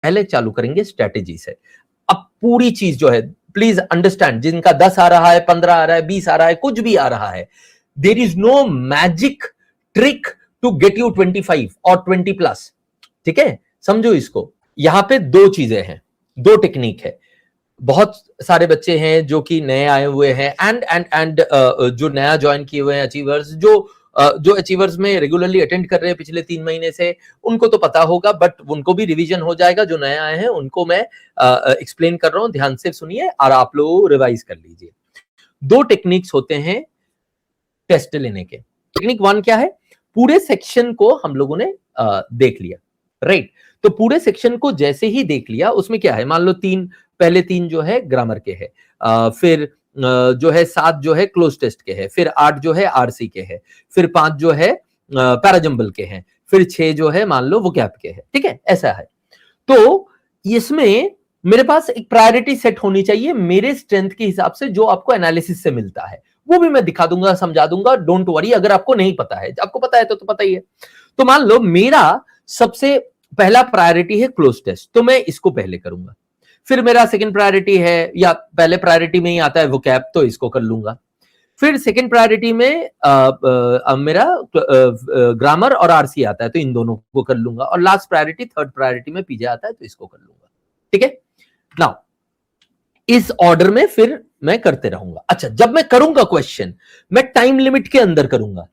पहले चालू करेंगे स्ट्रेटेजी से। अब पूरी चीज जो है, प्लीज अंडरस्टैंड, जिनका 10 आ रहा है, 15 आ रहा है, 20 आ रहा है, कुछ भी आ रहा है, there is no magic trick to get you 25 और 20+। ठीक है, समझो इसको। यहां पे दो चीजें हैं, दो टेक्निक है। बहुत सारे बच्चे हैं जो कि नए आए हुए हैं एंड जो नया ज्वाइन किए हुए हैं अचीवर्स, जो अचीवर्स में रेगुलरली अटेंड कर रहे हैं पिछले 3 महीने से, उनको तो पता होगा, बट उनको भी रिवीजन हो जाएगा। जो नए आए हैं उनको मैं एक्सप्लेन कर रहा हूं, ध्यान से सुनिए और आप लोग रिवाइज कर लीजिए। दो टेक्निक्स होते हैं टेस्ट लेने के। टेक्निक 1 क्या है? पूरे सेक्शन को हम लोगों ने देख लिया, राइट? तो पूरे सेक्शन को जैसे ही देख लिया, उसमें क्या है, मान लो पहले 3 जो है ग्रामर के है, फिर जो है 7 जो है क्लोज टेस्ट के है, फिर 8 जो है आरसी के है, फिर 5 जो है पैराजंबल के हैं, फिर 6 जो है मान लो वोकैब के है। ठीक है, ऐसा है। तो इसमें मेरे पास एक प्रायोरिटी सेट होनी चाहिए मेरे स्ट्रेंथ के हिसाब से, जो आपको एनालिसिस से मिलता है वो भी मैं दिखा दूंगा, समझा दूंगा। डोंट वरी, अगर आपको नहीं पता है, आपको पता है तो पता ही है। तो मान लो मेरा सबसे पहला प्रायोरिटी है क्लोज टेस्ट, तो मैं इसको पहले करूंगा। फिर मेरा सेकंड प्रायोरिटी है, या पहले प्रायोरिटी में ही आता है वोकैब, तो इसको कर लूंगा। फिर सेकंड प्रायोरिटी में मेरा ग्रामर और आरसी आता है, तो इन दोनों को कर लूंगा। और लास्ट प्रायोरिटी, थर्ड प्रायोरिटी में पीजे आता है, तो इसको कर लूंगा। ठीक है, नाउ इस ऑर्डर में फिर मैं करते रहूंगा। अच्छा, जब मैं करूंगा क्वेश्चन, मैं टाइम लिमिट के अंदर करूंगा,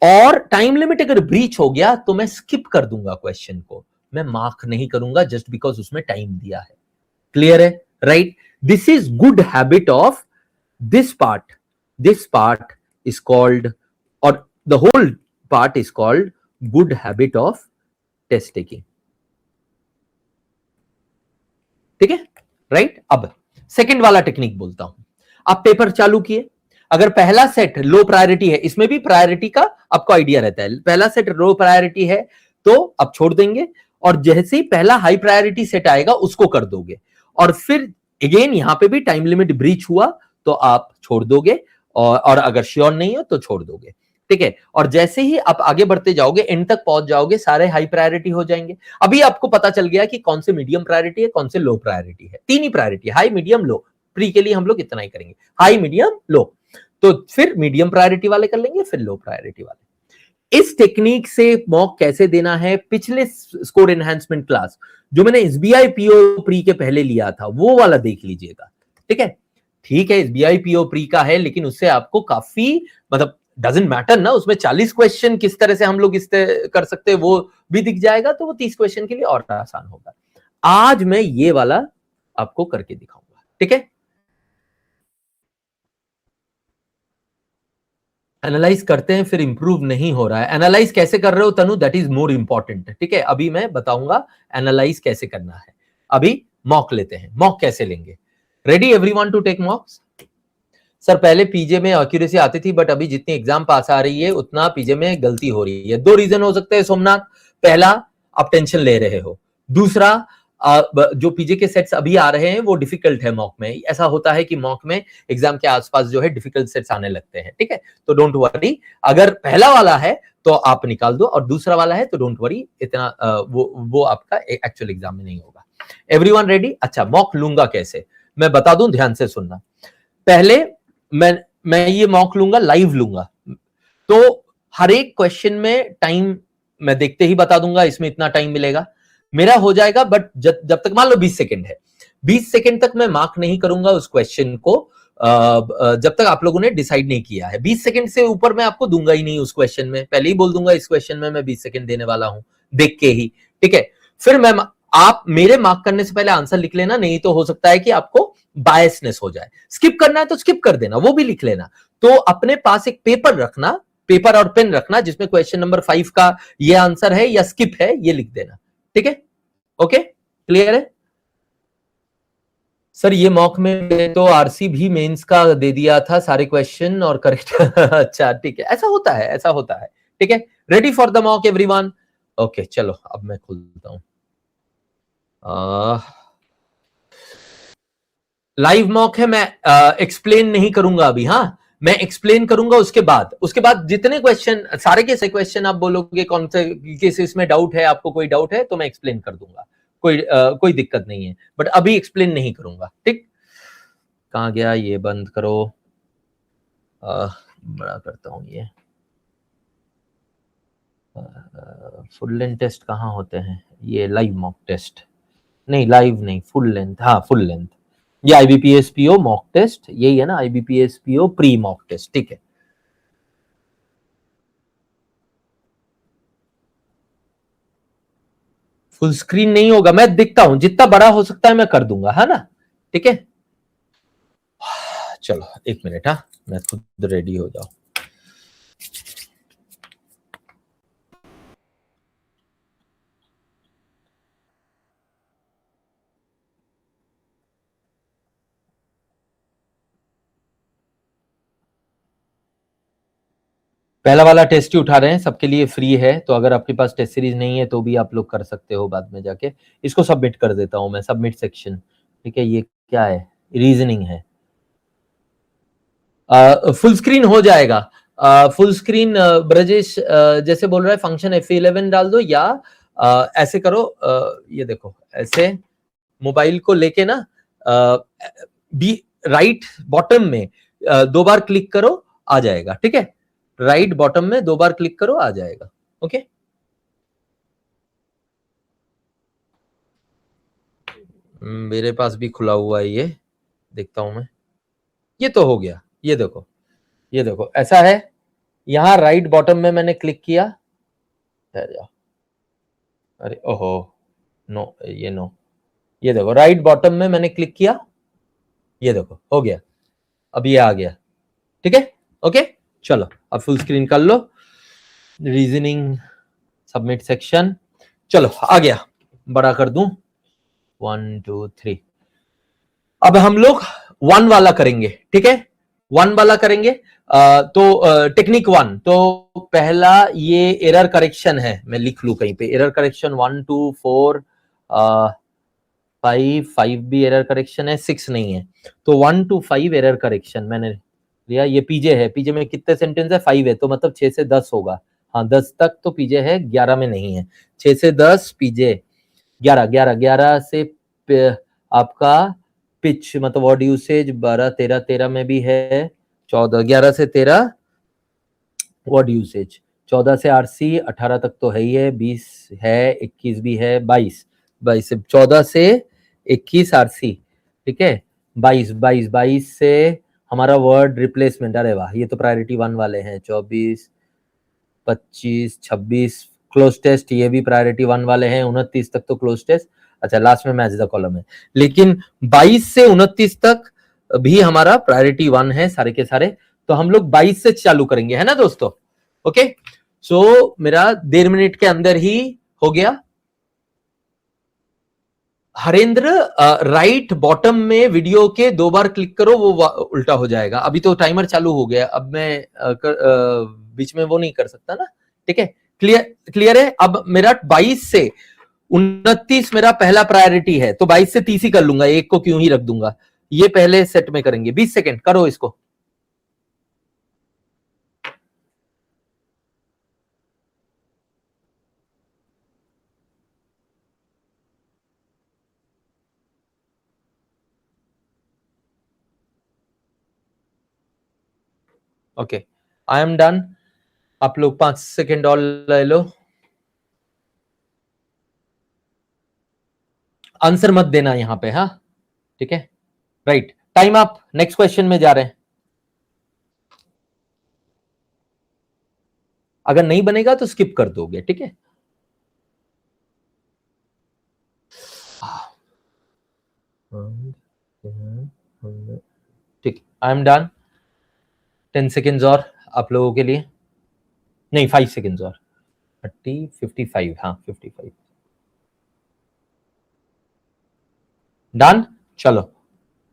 और टाइम लिमिट अगर ब्रीच हो गया तो मैं स्किप कर दूंगा क्वेश्चन को, मैं मार्क नहीं करूंगा जस्ट बिकॉज उसमें टाइम दिया है। क्लियर है, right? This is good habit of this part is called, और the whole part is called good habit of test taking. ठीक है, राइट? अब सेकंड वाला टेक्निक बोलता हूं। आप पेपर चालू किए, अगर पहला सेट लो प्रायोरिटी है, इसमें भी प्रायोरिटी का आपको आइडिया रहता है, पहला सेट लो प्रायोरिटी है तो आप छोड़ देंगे, और जैसे ही पहला हाई प्रायोरिटी सेट आएगा उसको कर दोगे, और फिर अगेन यहां पे भी टाइम लिमिट ब्रीच हुआ तो आप छोड़ दोगे, और अगर श्योर नहीं हो तो छोड़ दोगे। ठीक है, और जैसे ही आप आगे बढ़ते जाओगे, एंड तक पहुंच जाओगे, सारे हाई प्रायोरिटी हो जाएंगे। अभी आपको पता चल गया कि कौन से मीडियम प्रायोरिटी है, कौन से लो प्रायोरिटी है। 3 ही priority, high medium low. Pre के लिए हम लोग इतना ही करेंगे, हाई मीडियम लो, तो फिर मीडियम प्रायोरिटी वाले कर लेंगे, फिर लो प्रायोरिटी वाले। इस टेक्निक से मॉक कैसे देना है, पिछले स्कोर एनहांसमेंट क्लास जो मैंने एसबीआई पीओ प्री के पहले लिया था, वो वाला देख लीजिएगा। ठीक है, ठीक है, एसबीआई पीओ प्री का है, लेकिन उससे आपको काफी, मतलब डजंट मैटर ना, उसमें 40 क्वेश्चन किस तरह से हम लोग इस कर सकते हैं वो भी दिख जाएगा, तो वो 30 क्वेश्चन के लिए और आसान होगा। आज मैं ये वाला आपको करके दिखाऊंगा। ठीक है, एनालाइज करते हैं, फिर इंप्रूव नहीं हो रहा है। एनालाइज कैसे कर रहे हो तनु, दैट इज मोर इंपॉर्टेंट। ठीक है, अभी मैं बताऊंगा एनालाइज कैसे करना है। अभी मॉक लेते हैं। मॉक कैसे लेंगे? Ready everyone to take mocks? Sir पहले पीजे में एक्यूरेसी आती थी, बट अभी जितनी एग्जाम पास आ रही है उतना पीजे में गलती हो रही है। 2 रीजन हो सकते हैं सोमनाथ। पहला, आप टेंशन ले रहे हो। दूसरा, जो पीजे के सेट्स अभी आ रहे हैं वो डिफिकल्ट है मॉक में। ऐसा होता है कि मॉक में एग्जाम के आसपास जो है डिफिकल्ट सेट्स आने लगते हैं। ठीक है, तो डोंट वरी, अगर पहला वाला है तो आप निकाल दो, और दूसरा वाला है तो डोंट वरी, इतना वो आपका एक्चुअल एग्जाम में नहीं होगा। Everyone ready? अच्छा, मॉक लूंगा कैसे, मैं बता दूं, ध्यान से सुनना। पहले मैं ये मॉक लूंगा, लाइव लूंगा, तो हर एक क्वेश्चन में टाइम मैं देखते ही बता दूंगा, इसमें इतना टाइम मिलेगा मेरा हो जाएगा। बट जब तक मान लो 20 सेकंड है, 20 सेकंड तक मैं मार्क नहीं करूंगा उस क्वेश्चन को, जब तक आप लोगों ने डिसाइड नहीं किया है। 20 सेकंड से ऊपर मैं आपको दूंगा ही नहीं उस क्वेश्चन में, पहले ही बोल दूंगा इस क्वेश्चन में मैं 20 सेकंड देने वाला हूं, देख के ही। ठीक है, फिर आप मेरे मार्क करने से पहले आंसर लिख लेना, नहीं तो हो सकता है कि आपको बायसनेस हो जाए। स्किप करना है तो स्किप कर देना, वो भी लिख लेना। तो अपने पास एक पेपर रखना, पेपर और पेन रखना, जिसमें क्वेश्चन नंबर 5 का ये आंसर है या स्किप है, ये लिख देना। ठीक है, ओके, क्लियर है? सर ये मॉक में तो आरसी भी मेंस का दे दिया था सारे क्वेश्चन और करेक्ट अच्छा ठीक है, ऐसा होता है, ऐसा होता है। ठीक है, ready for the mock everyone? Okay, चलो अब मैं खोलता हूं। लाइव मॉक है, मैं एक्सप्लेन नहीं करूंगा अभी। हाँ, मैं एक्सप्लेन करूंगा उसके बाद जितने क्वेश्चन, सारे के सारे क्वेश्चन आप बोलोगे कौन से किस इसमें डाउट है, आपको कोई डाउट है तो मैं एक्सप्लेन कर दूंगा, कोई दिक्कत नहीं है, बट अभी एक्सप्लेन नहीं करूंगा, ठीक। कहाँ गया ये, बंद करो, बड़ा करता हूँ ये। फुल लेंथ टेस्ट कहाँ होते हैं, ये लाइव मॉक टेस्ट, नहीं लाइव नहीं, फुल लेंथ, हाँ फुल लेंथ, ये IBPSPO मॉक टेस्ट, यही है ना, IBPSPO प्री मॉक टेस्ट, ठीक है। फुल स्क्रीन नहीं होगा, मैं दिखता हूं, जितना बड़ा हो सकता है मैं कर दूंगा, है ना, ठीक है। चलो 1 मिनट, हाँ मैं खुद रेडी हो जाऊं। पहला वाला टेस्ट ही उठा रहे हैं, सबके लिए फ्री है, तो अगर आपके पास टेस्ट सीरीज नहीं है तो भी आप लोग कर सकते हो बाद में जाके। इसको सबमिट कर देता हूं मैं, सबमिट सेक्शन, ठीक है। ये क्या है, रीजनिंग है, फुल स्क्रीन हो जाएगा। फुल स्क्रीन ब्रजेश जैसे बोल रहा है, फंक्शन F11 डाल दो, या ऐसे करो, ये देखो ऐसे मोबाइल को लेके ना, बी राइट बॉटम में 2 बार क्लिक करो, आ जाएगा, ठीक है। राइट बॉटम में 2 बार क्लिक करो, आ जाएगा, ओके। मेरे पास भी खुला हुआ है ये, देखता हूं मैं, ये तो हो गया, ये देखो ऐसा है, यहां राइट बॉटम में मैंने क्लिक किया, अरे ओहो, नो ये नो, ये देखो राइट बॉटम में मैंने क्लिक किया, ये देखो हो गया, अब ये आ गया, ठीक है, ओके। चलो अब फुल स्क्रीन कर लो, रीजनिंग सबमिट सेक्शन, चलो आ गया, बड़ा कर दूं, 1 2 3। अब हम लोग 1 वाला करेंगे, ठीक है, 1 वाला करेंगे। तो टेक्निक 1, तो पहला ये एरर करेक्शन है, मैं लिख लू कहीं पे, एरर करेक्शन 1 2 4 5 भी एरर करेक्शन है, 6 नहीं है, तो 1 to 5 एरर करेक्शन मैंने लिया। ये पीजे है, पीजे में कितने सेंटेंस है, 5 है, तो मतलब 6 से 10 होगा, हाँ 10 तक तो पीजे है, 11 में नहीं है, 6 से 10 पीजे, 11 11 11 से आपका पिच मतलब वर्ड यूसेज 12 13, 13 में भी है 14, 11 से 13 वर्ड यूसेज, 14 से आरसी 18 तक तो है ही है, 20 है, 21 भी है, 22 22 से 14 से 21 आरसी, ठीक है, 22 22 22 से हमारा वर्ड रिप्लेसमेंट, अरे वाह ये तो प्रायोरिटी 1 वाले हैं, 24 25 26 क्लोज टेस्ट, ये भी प्रायोरिटी 1 वाले हैं, 29 तक तो क्लोज टेस्ट, अच्छा लास्ट में मैच द कॉलम है, लेकिन 22 से 29 तक भी हमारा प्रायोरिटी 1 है सारे के सारे, तो हम लोग 22 से चालू करेंगे, है ना दोस्तों, ओके। सो मेरा 1.5 मिनट के अंदर ही हो गया। हरेंद्र राइट बॉटम में वीडियो के 2 बार क्लिक करो, वो उल्टा हो जाएगा, अभी तो टाइमर चालू हो गया, अब मैं बीच में वो नहीं कर सकता ना, ठीक है, क्लियर है। अब मेरा 22 से 29 मेरा पहला प्रायोरिटी है, तो 22 से 30 ही कर लूंगा, एक को क्यों ही रख दूंगा, ये पहले सेट में करेंगे, 20 सेकेंड करो इसको। ओके आई एम डन, आप लोग 5 सेकेंड और ले लो, आंसर मत देना यहां पे, हाँ ठीक है, right, time up, next question में जा रहे हैं, अगर नहीं बनेगा तो स्किप कर दोगे, ठीक है। ठीक, आई एम डन, 10 सेकेंड्स और आप लोगों के लिए, नहीं 5 सेकेंड्स और, 55, हाँ 55, डन। चलो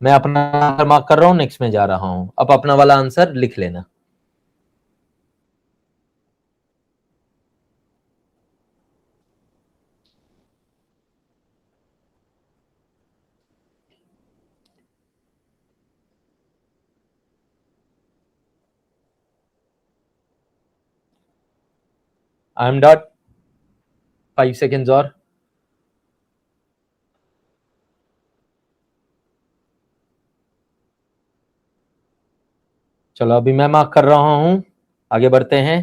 मैं अपना आंसर मार्क कर रहा हूं, नेक्स्ट में जा रहा हूं, अब अपना वाला आंसर लिख लेना। आई एम डन, 5 सेकेंड्स और, चलो अभी मैं मार्क कर रहा हूं, आगे बढ़ते हैं।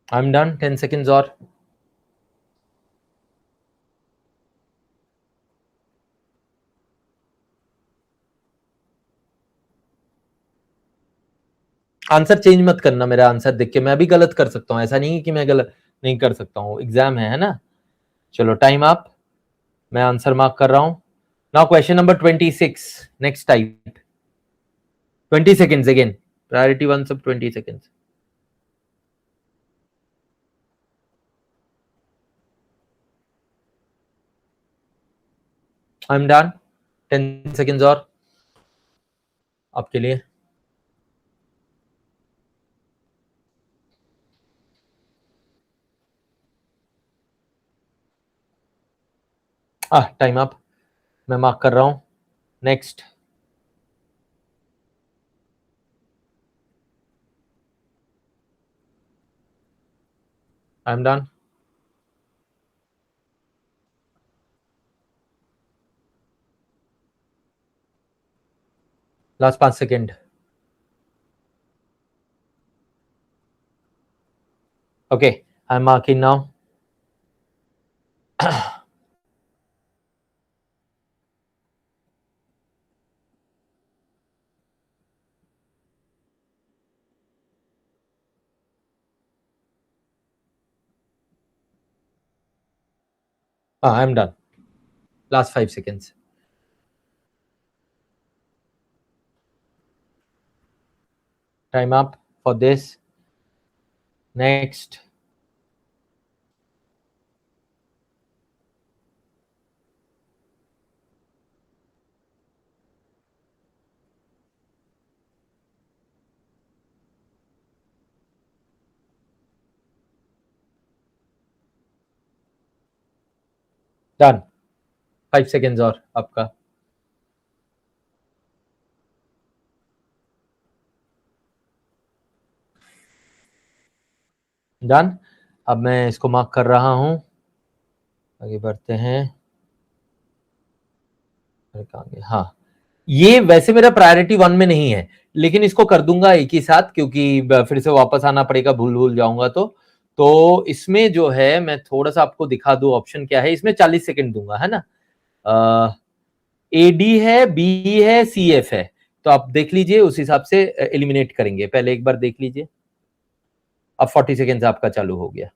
आई एम डन, 10 सेकेंड्स और। आंसर चेंज मत करना, मेरा आंसर देख के मैं भी गलत कर सकता हूं, ऐसा नहीं है कि मैं गलत नहीं कर सकता हूं, एग्जाम है ना। चलो टाइम अप, मैं आंसर मार्क कर रहा हूं। Now question number 26, next type. 20 seconds again, priority one sub 20 seconds. I'm done, 10 seconds और आपके लिए। टाइम अप, मैं मार्क कर रहा हूं। Next. I am done. Last 5 second. Okay, I am marking now. I am done, last 5 seconds. Time up for this. Next. Done, 5 seconds और आपका। Done, अब मैं इसको मार्क कर रहा हूं, आगे बढ़ते हैं। हाँ, ये वैसे मेरा प्रायोरिटी 1 में नहीं है, लेकिन इसको कर दूंगा एक ही साथ, क्योंकि फिर से वापस आना पड़ेगा, भूल भूल जाऊंगा तो इसमें जो है मैं थोड़ा सा आपको दिखा दूं ऑप्शन क्या है। इसमें 40 सेकंड दूंगा, है ना। ए डी है, बी है, सी एफ है, तो आप देख लीजिए, उस हिसाब से एलिमिनेट करेंगे। पहले एक बार देख लीजिए। अब 40 सेकेंड आपका चालू हो गया।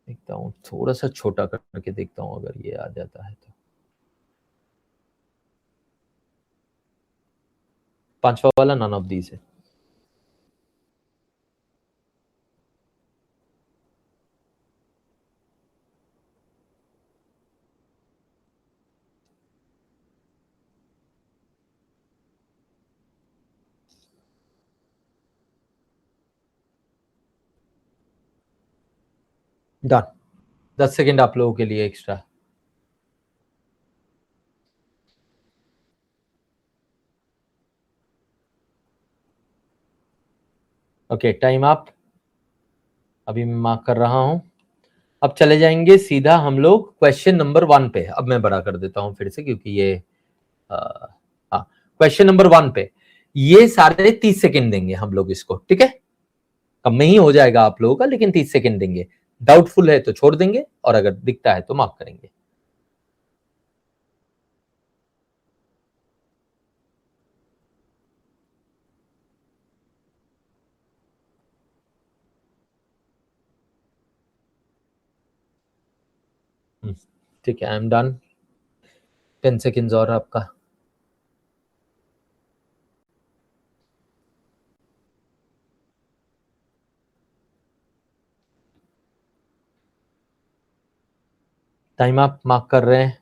देखता हूँ, थोड़ा सा छोटा करके देखता हूँ, अगर ये आ जाता है तो। पांचवा वाला नन ऑफ दीज है। डन, 10 सेकेंड आप लोगों के लिए एक्स्ट्रा। ओके, टाइम आप, अभी मैं मार्क कर रहा हूं। अब चले जाएंगे सीधा हम लोग क्वेश्चन नंबर 1 पे। अब मैं बड़ा कर देता हूं फिर से, क्योंकि ये हाँ, क्वेश्चन नंबर 1 पे ये सारे 30 सेकेंड देंगे हम लोग इसको, ठीक है। कम में ही हो जाएगा आप लोगों का, लेकिन 30 सेकेंड देंगे। डाउटफुल है तो छोड़ देंगे, और अगर दिखता है तो मार्क करेंगे। ठीक है, आई एम डन, 10 सेकेंड्स और आपका। टाइम आप मार्क कर रहे हैं।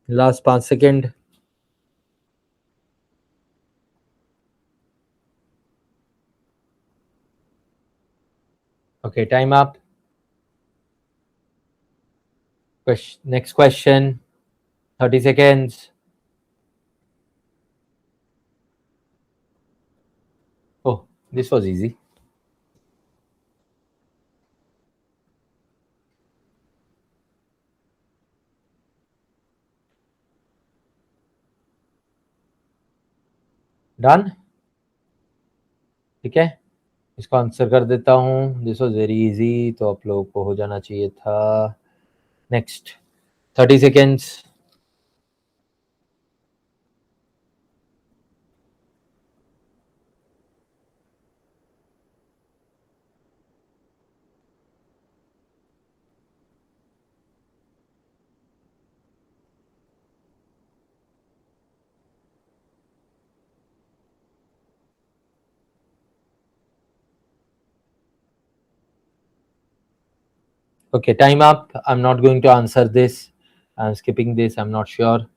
Last 5 second. Okay, time up. Next question. 30 seconds. Oh, this was easy. Done. ठीक है, इसको आंसर कर देता हूँ. दिस वॉज वेरी इजी, तो आप लोगों को हो जाना चाहिए था. Next 30 seconds. Okay, time up. I'm not going to answer this. I'm skipping this. I'm not sure.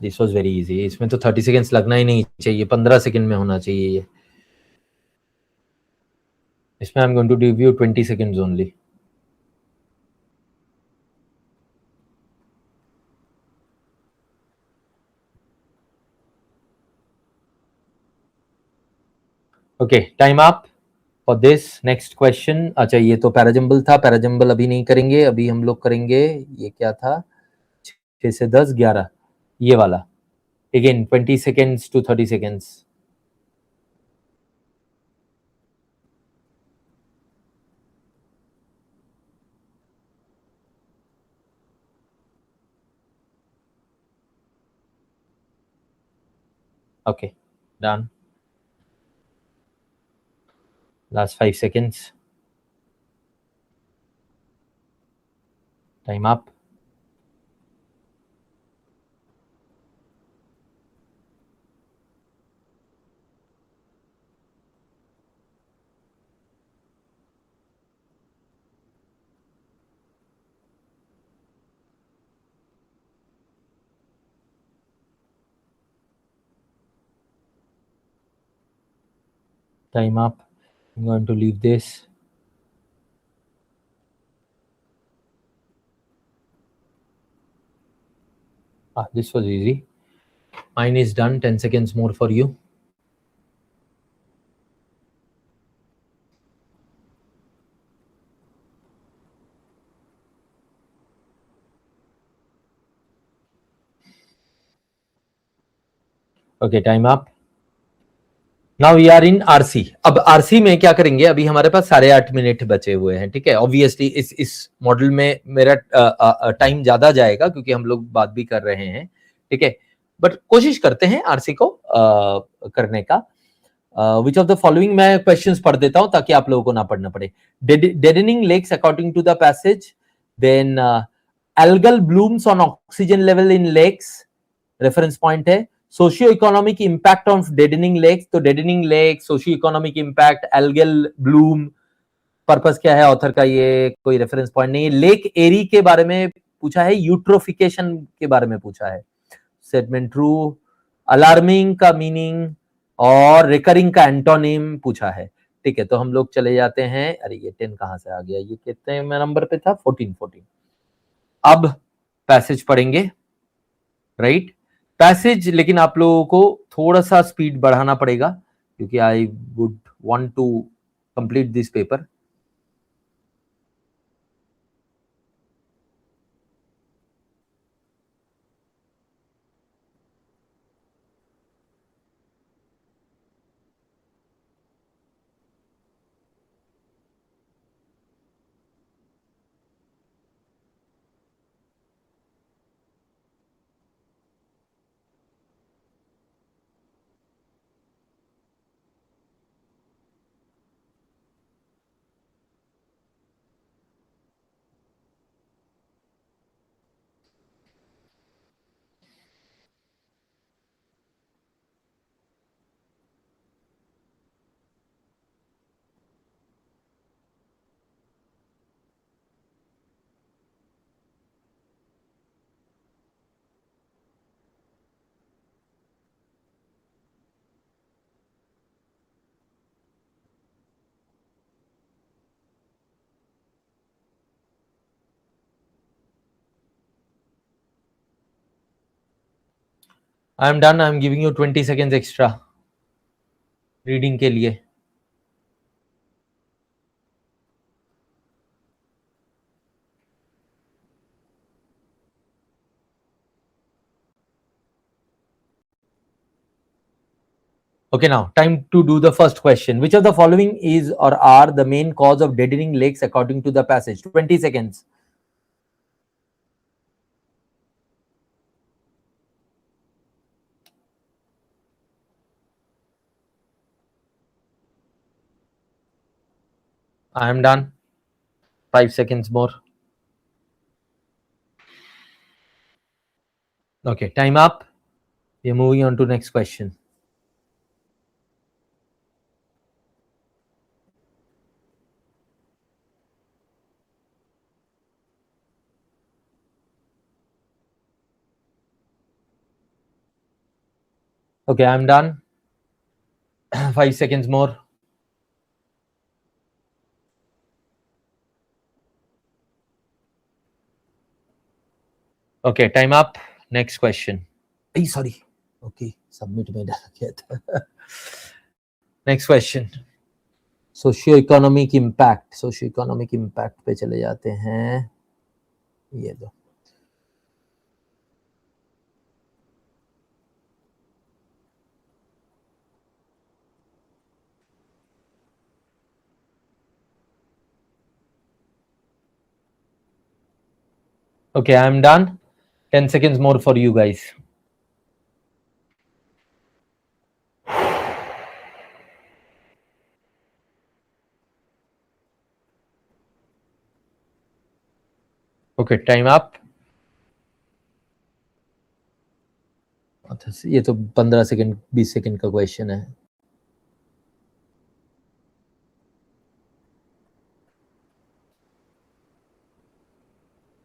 This was very easy. इसमें तो 30 seconds लगना ही नहीं चाहिए, 15 सेकेंड में होना चाहिए ये. इसमें I'm going to give you 20 seconds only. Okay, time up for this. Next question. अच्छा, ये तो पैराजम्बल था. पैराजम्बल अभी नहीं करेंगे. अभी हम लोग करेंगे, ये क्या था, 6 से 10, 11, ये वाला. Again 20 seconds to 30 seconds. Okay, done. Last 5 seconds. Time up. Time up. I'm going to leave this. This was easy. Mine is done. 10 seconds more for you. Okay, time up. Now we are in RC. अब RC में क्या करेंगे, अभी हमारे पास 8.5 minute बचे हुए हैं. ठीक है, ऑब्वियसली इस मॉडल में मेरा टाइम ज्यादा जाएगा क्योंकि हम लोग बात भी कर रहे हैं. ठीक है, बट कोशिश करते हैं आरसी को करने का. विच ऑफ द फॉलोइंग, मैं क्वेश्चंस पढ़ देता हूं ताकि आप लोगों को ना पढ़ना पड़े. Deadening lakes according to the passage. Then algal blooms on oxygen level in lakes. Reference point है. Socio economic impact of deadening lakes. तो deadening lake, socio economic impact, algal bloom, purpose क्या है ऑथर का, ये कोई reference point नहीं है. Lake एरी के बारे में पूछा है, यूट्रोफिकेशन के बारे में पूछा है. Statement true. अलार्मिंग का मीनिंग और रिकरिंग का एंटोनिम पूछा है. ठीक है, तो हम लोग चले जाते हैं. अरे ये 10 कहां से आ गया, ये कितने नंबर पे था, 14. अब पैसेज पढ़ेंगे, राइट. पैसेज, लेकिन आप लोगों को थोड़ा सा स्पीड बढ़ाना पड़ेगा क्योंकि I would want to complete this paper. I am done. I am giving you 20 seconds extra reading के लिए. Okay, now time to do the first question. Which of the following is or are the main cause of deadening lakes according to the passage? 20 seconds. I am done. 5 seconds more. Okay, time up. We are moving on to next question. Okay, I'm done. 5 seconds more. Okay, time up. Next question. Hey, sorry. Okay, submit में डाल किया था. Next question. Socio economic impact पे चले जाते हैं. ये दो. Okay, I'm done. 10 seconds more for you guys. Okay, time up. ये तो 15 सेकंड 20 सेकंड का क्वेश्चन है.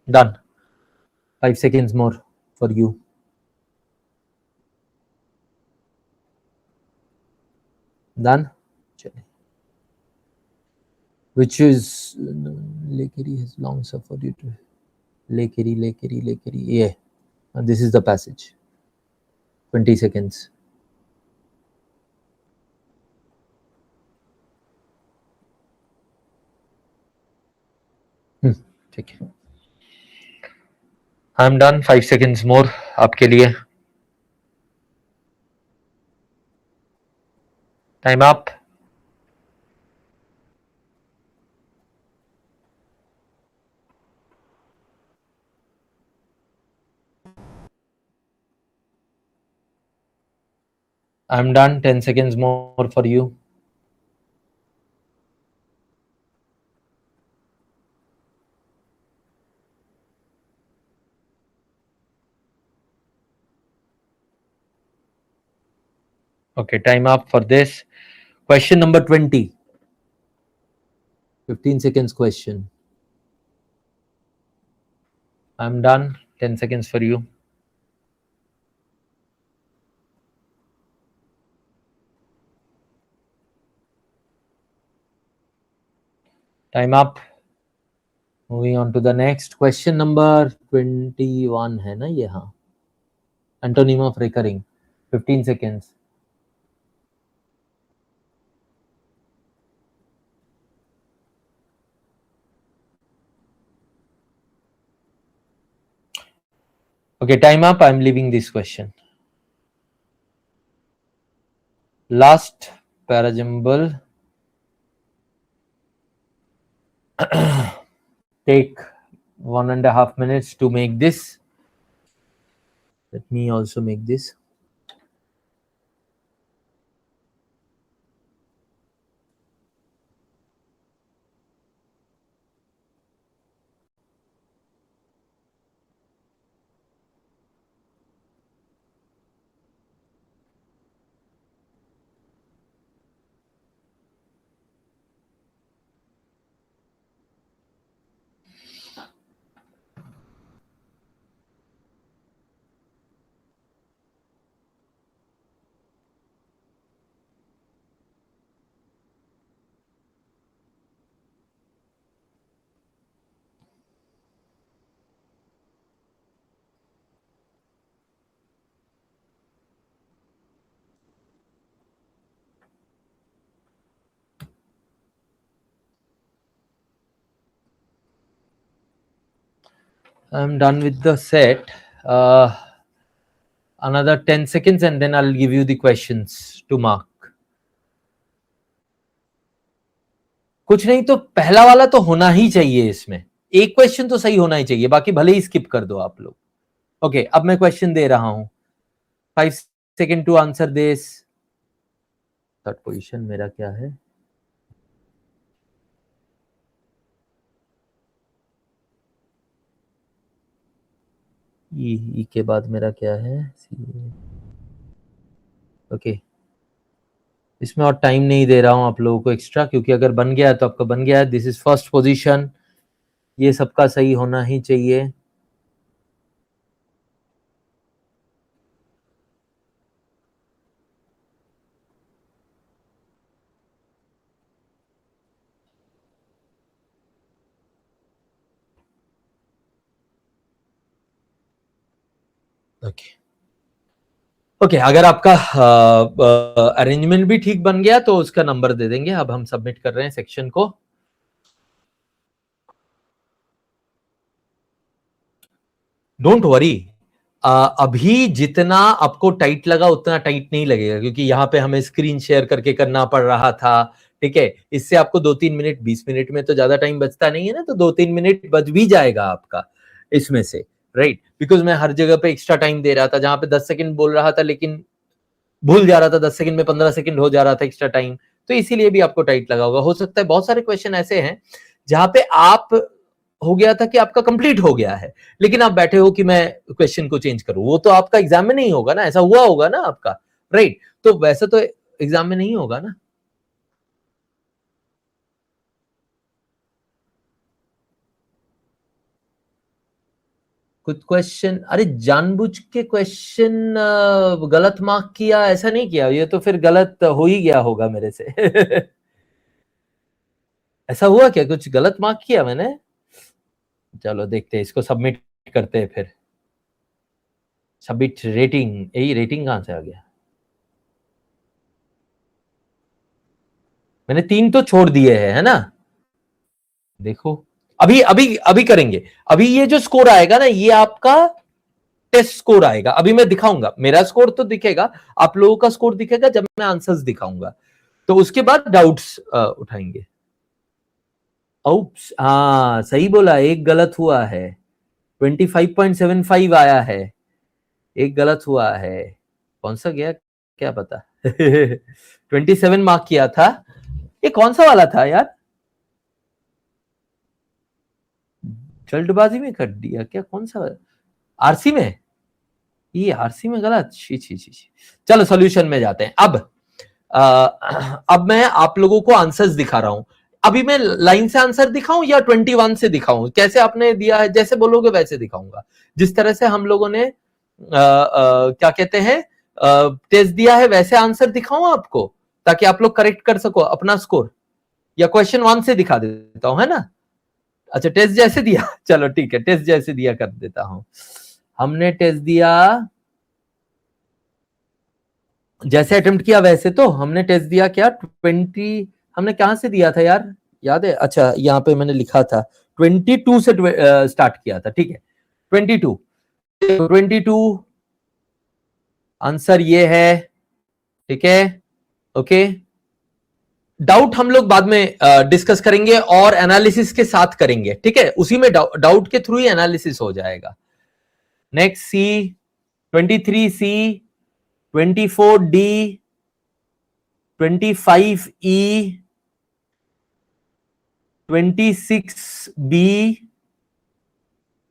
Done. 5 seconds more for you. Done. Which is Lake Erie has long suffered due to Lake Erie. Yeah, and this is the passage. 20 seconds. ठीक है. I'm done. 5 seconds more आपके लिए. Time up. I'm done. 10 seconds more for you. Okay, time up for this. Question number 20. 15 seconds question. I'm done. 10 seconds for you. Time up. Moving on to the next. Question number 21 है ना ये. हाँ. Antonym of recurring. 15 seconds. Okay, time up. I'm leaving this question. Last parajumble. Take 1.5 minutes to make this. Let me also make this. I'm done with the set. Another 10 seconds and then I'll give you the questions to mark. कुछ नहीं तो पहला वाला तो होना ही चाहिए, इसमें एक क्वेश्चन तो सही होना ही चाहिए, बाकी भले ही स्किप कर दो आप लोग. ओके, अब मैं क्वेश्चन दे रहा हूं. 5 second to answer this. Third position मेरा क्या है? ई के बाद मेरा क्या है? ओके, इसमें और टाइम नहीं दे रहा हूं आप लोगों को एक्स्ट्रा, क्योंकि अगर बन गया है तो आपका बन गया है. This is first position. ये सबका सही होना ही चाहिए. ओके ओके, अगर आपका अरेंजमेंट भी ठीक बन गया तो उसका नंबर दे देंगे. अब हम सबमिट कर रहे हैं सेक्शन को. डोंट वरी, अभी जितना आपको टाइट लगा उतना टाइट नहीं लगेगा, क्योंकि यहाँ पे हमें स्क्रीन शेयर करके करना पड़ रहा था. ठीक है, इससे आपको 2-3 मिनट, 20 मिनट में तो ज्यादा टाइम बचता नहीं है ना, तो 2-3 मिनट बच भी जाएगा आपका इसमें से, राइट. बिकॉज मैं हर जगह पे एक्स्ट्रा टाइम दे रहा था. जहां पे 10 सेकंड बोल रहा था लेकिन भूल जा रहा था, 10 सेकंड में 15 सेकंड हो जा रहा था एक्स्ट्रा टाइम, तो इसीलिए भी आपको टाइट लगा होगा. हो सकता है बहुत सारे क्वेश्चन ऐसे हैं जहां पे आप हो गया था कि आपका कंप्लीट हो गया है, लेकिन आप बैठे हो कि मैं क्वेश्चन को चेंज करूं. वो तो आपका एग्जाम में नहीं होगा ना, ऐसा हुआ होगा ना आपका, राइट. तो वैसे तो एग्जाम में नहीं होगा ना. कुछ क्वेश्चन, अरे जानबूझ के क्वेश्चन गलत मार्क किया, ऐसा नहीं किया. ये तो फिर गलत हो ही गया होगा मेरे से. ऐसा हुआ क्या? कुछ गलत मार्क किया मैंने? चलो देखते हैं, इसको सबमिट करते हैं फिर. Submit rating. यही रेटिंग कहां से आ गया? मैंने 3 तो छोड़ दिए है ना. देखो, अभी अभी अभी करेंगे. अभी ये जो स्कोर आएगा ना, ये आपका टेस्ट स्कोर आएगा. अभी मैं दिखाऊंगा, मेरा स्कोर तो दिखेगा, आप लोगों का स्कोर दिखेगा जब मैं आंसर्स दिखाऊंगा. तो उसके बाद डाउट्स उठाएंगे. ओप्स, हाँ सही बोला, एक गलत हुआ है. 25.75 आया है, एक गलत हुआ है. कौन सा गया क्या पता. 27 मार्क किया था. ये कौन सा वाला था यार? जल्दबाजी में कर दिया क्या? कौन सा? आरसी में? ये आरसी में गलत. छी छी छी छी. चलो सॉल्यूशन में जाते हैं. अब मैं आप लोगों को आंसर्स दिखा रहा हूं. अभी मैं लाइन से आंसर दिखाऊं या 21 से दिखाऊं? कैसे आपने दिया है, जैसे बोलोगे वैसे दिखाऊंगा. जिस तरह से हम लोगों ने क्या कहते हैं टेस्ट दिया है, वैसे आंसर दिखाऊं आपको, ताकि आप लोग करेक्ट कर सको अपना स्कोर. या क्वेश्चन 1 से दिखा देता हूं, है ना? अच्छा, टेस्ट जैसे दिया. चलो ठीक है, टेस्ट जैसे दिया कर देता हूं. हमने टेस्ट दिया, जैसे अटेम्प्ट किया वैसे. तो हमने टेस्ट दिया क्या 20, हमने कहां से दिया था यार, याद है? अच्छा, यहाँ पे मैंने लिखा था 22 से स्टार्ट किया था. ठीक है, 22 आंसर ये है. ठीक है, ओके. डाउट हम लोग बाद में डिस्कस करेंगे और एनालिसिस के साथ करेंगे. ठीक है, उसी में डाउट के थ्रू ही एनालिसिस हो जाएगा. नेक्स्ट सी, 23 सी, 24 डी, 25 ई, 26 बी.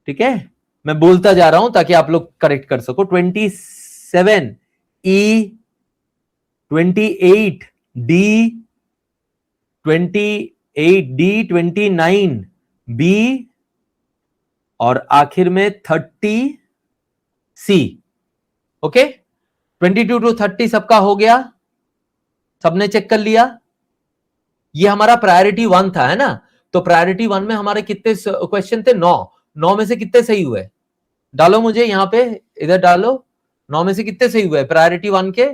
ठीक है, मैं बोलता जा रहा हूं ताकि आप लोग करेक्ट कर सको. 27 ई, 28 डी, 28 डी, 29 बी, और आखिर में 30 सी. ओके, 22 टू 30 सबका हो गया, सबने चेक कर लिया. ये हमारा प्रायोरिटी 1 था, है ना? तो प्रायोरिटी 1 में हमारे कितने क्वेश्चन थे? 9 में से कितने सही हुए? डालो मुझे यहाँ पे, इधर डालो. 9 में से कितने सही हुए प्रायोरिटी 1 के?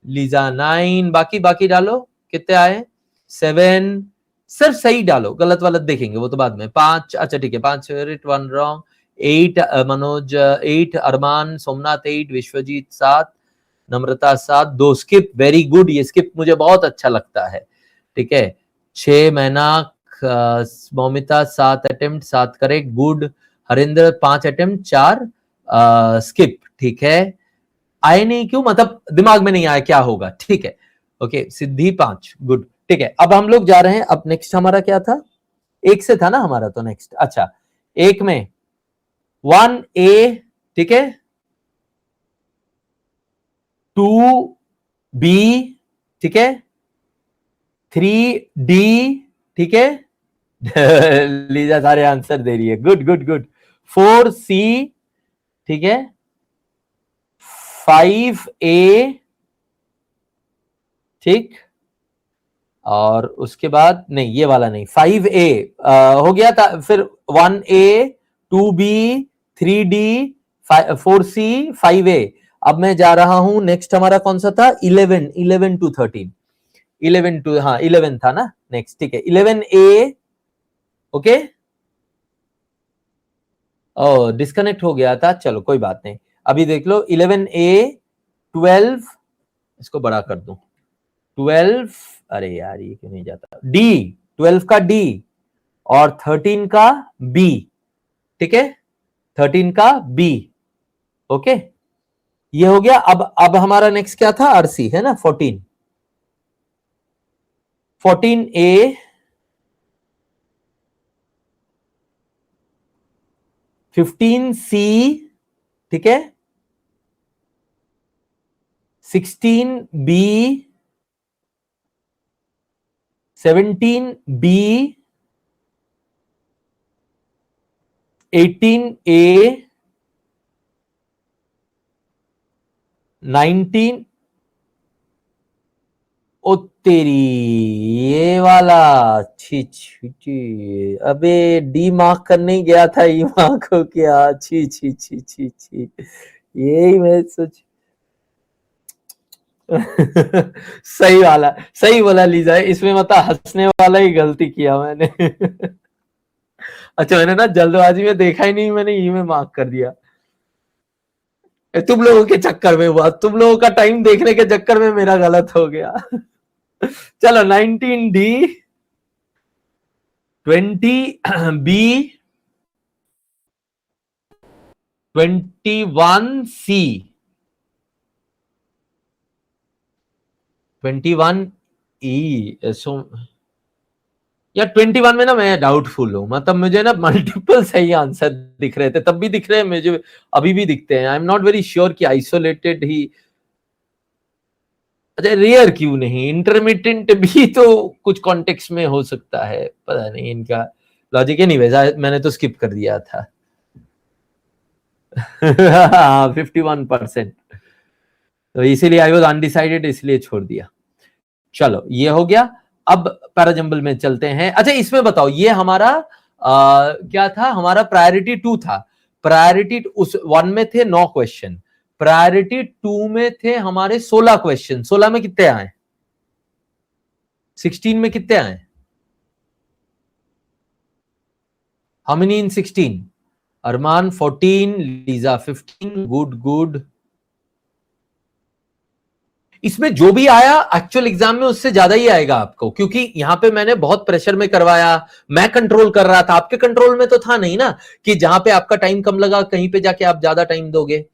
लीजा 9, बाकी बाकी डालो कितने आए? 7. सिर्फ सही डालो, गलत वालत देखेंगे वो तो बाद में. 5, अच्छा ठीक है, 5 1 wrong. 8 Manoj 8, Arman, Somnath 8, Vishwajeet 7, Namrata 7, 2 skip, very good, ये स्किप मुझे बहुत अच्छा लगता है, ठीक है। 6 Mainak, Moumita 7 attempt, 7 correct, good. Harindra 5 attempt, 4 skip, ठीक है। आए नहीं क्यों, मतलब दिमाग में नहीं आया क्या होगा, ठीक है, ओके। सिद्धि 5, गुड, ठीक है। अब हम लोग जा रहे हैं, अब नेक्स्ट हमारा क्या था, एक से था ना हमारा, तो नेक्स्ट, अच्छा, एक में 1A, ठीक है, 2B, ठीक है, 3D, ठीक है। लीजा सारे आंसर दे रही है, गुड गुड गुड। 4C, ठीक है, 5A, ठीक, और उसके बाद नहीं, ये वाला नहीं, 5A हो गया था, फिर 1A, 2B, 3D, 4C, 5A। अब मैं जा रहा हूं, नेक्स्ट हमारा कौन सा था, 11 टू 13, 11 टू, हाँ 11 था ना नेक्स्ट, ठीक है। 11A, ओके, ओ डिस्कनेक्ट हो गया था, चलो कोई बात नहीं, अभी देख लो। 11A, 12, इसको बड़ा कर दूं, 12, अरे यार ये क्यों नहीं जाता, डी, 12 का डी, और 13 का बी, ठीक है, 13 का बी, ओके, ये हो गया। अब हमारा नेक्स्ट क्या था, आरसी है ना, 14, 14A, 15C, ठीक है, 16B, 17B, 18A, 19, ओ तेरी, ये वाला, छी छी छी, अबे डी मार्क करने ही गया था, ई मार्क हो गया, छी छी छी छी छी, यही मैं सोच। सही वाला, सही बोला लीजा, इसमें मतलब हंसने वाला ही गलती किया मैंने। अच्छा, मैंने ना जल्दबाजी में देखा ही नहीं, मैंने ई में मार्क कर दिया, तुम लोगों के चक्कर में हुआ, तुम लोगों का टाइम देखने के चक्कर में मेरा गलत हो गया। चलो 19D, 20B, 21C, 21E, सो या 21 में ना मैं डाउटफुल हूं, मतलब मुझे ना मल्टीपल सही आंसर दिख रहे थे, तब भी दिख रहे हैं मुझे, अभी भी दिखते हैं, I am not very sure कि आइसोलेटेड ही, अच्छा रेयर क्यों नहीं, इंटरमिटेंट भी तो कुछ कॉन्टेक्स्ट में हो सकता है, पता नहीं इनका लॉजिक ही नहीं, वैसा मैंने तो स्किप कर दिया था। 51%, तो इसीलिए आई वॉज अनडिसाइडेड, इसलिए छोड़ दिया। चलो ये हो गया, अब पैराजंबल में चलते हैं। अच्छा इसमें बताओ, ये हमारा क्या था, हमारा प्रायोरिटी 2 था, प्रायोरिटी उस 1 में थे 9 क्वेश्चन, प्रायोरिटी 2 में थे हमारे 16 क्वेश्चन, 16 में कितने आए, 16 में कितने आए, how many in 16, Arman 14, Lisa 15, good good. इसमें जो भी आया एक्चुअल एग्जाम में उससे ज्यादा ही आएगा आपको, क्योंकि यहां पे मैंने बहुत प्रेशर में करवाया, मैं कंट्रोल कर रहा था, आपके कंट्रोल में तो था नहीं ना, कि जहां पे आपका टाइम कम लगा कहीं पे जाके आप ज्यादा टाइम दोगे।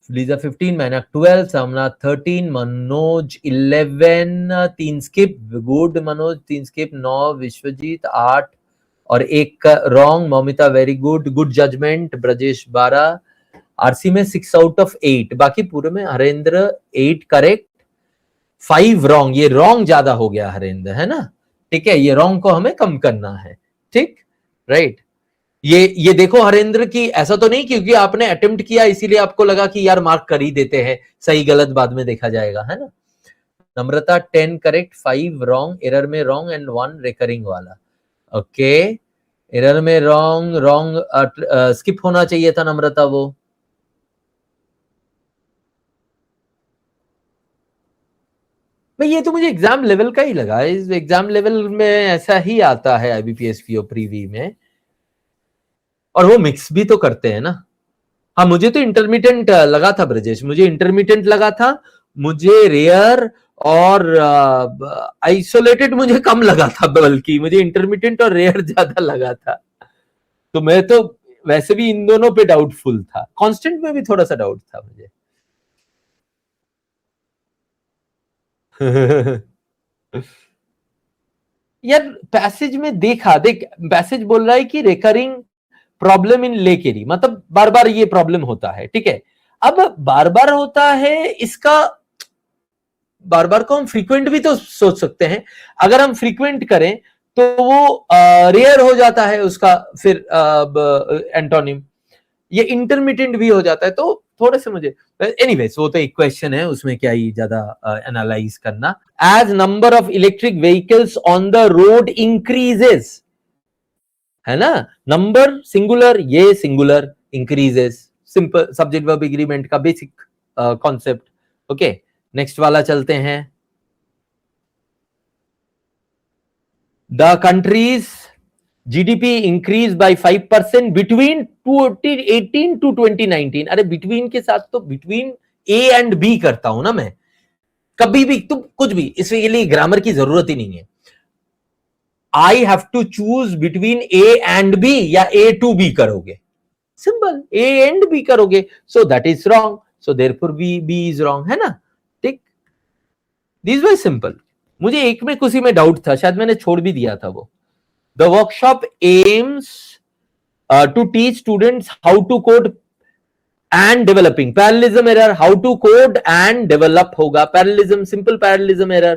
लीजा 15, मैंने 12, सामना 13, Manoj 11, 3 skip, good Manoj, 3 skip, 9, Vishwajeet 8 और 1 wrong, Moumita very good, good judgement, Brajesh 12, RC में 6 आउट ऑफ 8, बाकी पूरे में हरेंद्र 8 करेक्ट, 5 रॉन्ग, ये रॉन्ग ज्यादा हो गया हरेंद्र, है ना, ठीक है, ये रॉन्ग को हमें कम करना है, ठीक, राइट। ये देखो हरेंद्र की, ऐसा तो नहीं क्योंकि आपने अटेम्प्ट किया इसीलिए आपको लगा कि यार मार्क कर ही देते हैं, सही गलत बाद में देखा जाएगा, है ना। नम्रता 10 करेक्ट, 5 रॉन्ग, एरर में रॉन्ग एंड 1 रिकरिंग वाला, ओके, एरर में रॉन्ग, रॉन्ग स्किप होना चाहिए था नम्रता वो, भाई ये तो मुझे एग्जाम लेवल का ही लगा, इस एग्जाम लेवल में ऐसा ही आता है आईबीपीएस पीओ प्रीवी में। और वो मिक्स भी तो करते हैं ना। हाँ, मुझे तो इंटरमिटेंट लगा था ब्रजेश, मुझे इंटरमिटेंट लगा था, मुझे रेयर और आइसोलेटेड मुझे कम लगा था, बल्कि मुझे इंटरमिटेंट और रेयर ज्यादा लगा था। तो मैं तो वैसे भी इन दोनों पे डाउटफुल था, कांस्टेंट में भी थोड़ा सा डाउट था मुझे। यार पैसेज में देखा, देख पैसेज बोल रहा है कि रिकरिंग प्रॉब्लम इन लेक एरी, मतलब बार बार ये प्रॉब्लम होता है, ठीक है। अब बार बार होता है, इसका बार बार को हम फ्रीक्वेंट भी तो सोच सकते हैं। अगर हम फ्रीक्वेंट करें तो वो रेयर हो जाता है उसका फिर एंटोनिम, ये इंटरमीडिएट भी हो जाता है। तो थोड़े से मुझे एनीवेज वो तो एक क्वेश्चन है, उसमें क्या ही ज्यादा एनालाइज करना। As number of electric vehicles on the road increases, है ना, नंबर सिंगुलर, ये singular increases, simple subject verb agreement का बेसिक कॉन्सेप्ट। ओके, नेक्स्ट वाला चलते हैं। The countries GDP increase by 5% between 2018 to 2019। अरे बिटवीन के साथ तो बिटवीन ए एंड बी करता हूं ना मैं, कभी भी तुम कुछ भी, इसके लिए ग्रामर की जरूरत ही नहीं है। I have to choose between A and B, या ए टू बी करोगे, सिंपल ए एंड बी करोगे, so that is wrong, so therefore B is wrong, है ना, ठीक। This was simple. मुझे एक में किसी में डाउट था, शायद मैंने छोड़ भी दिया था वो। The workshop AIIMS to teach students how to code and developing parallelism error, how to code and develop होगा, parallelism, simple parallelism error,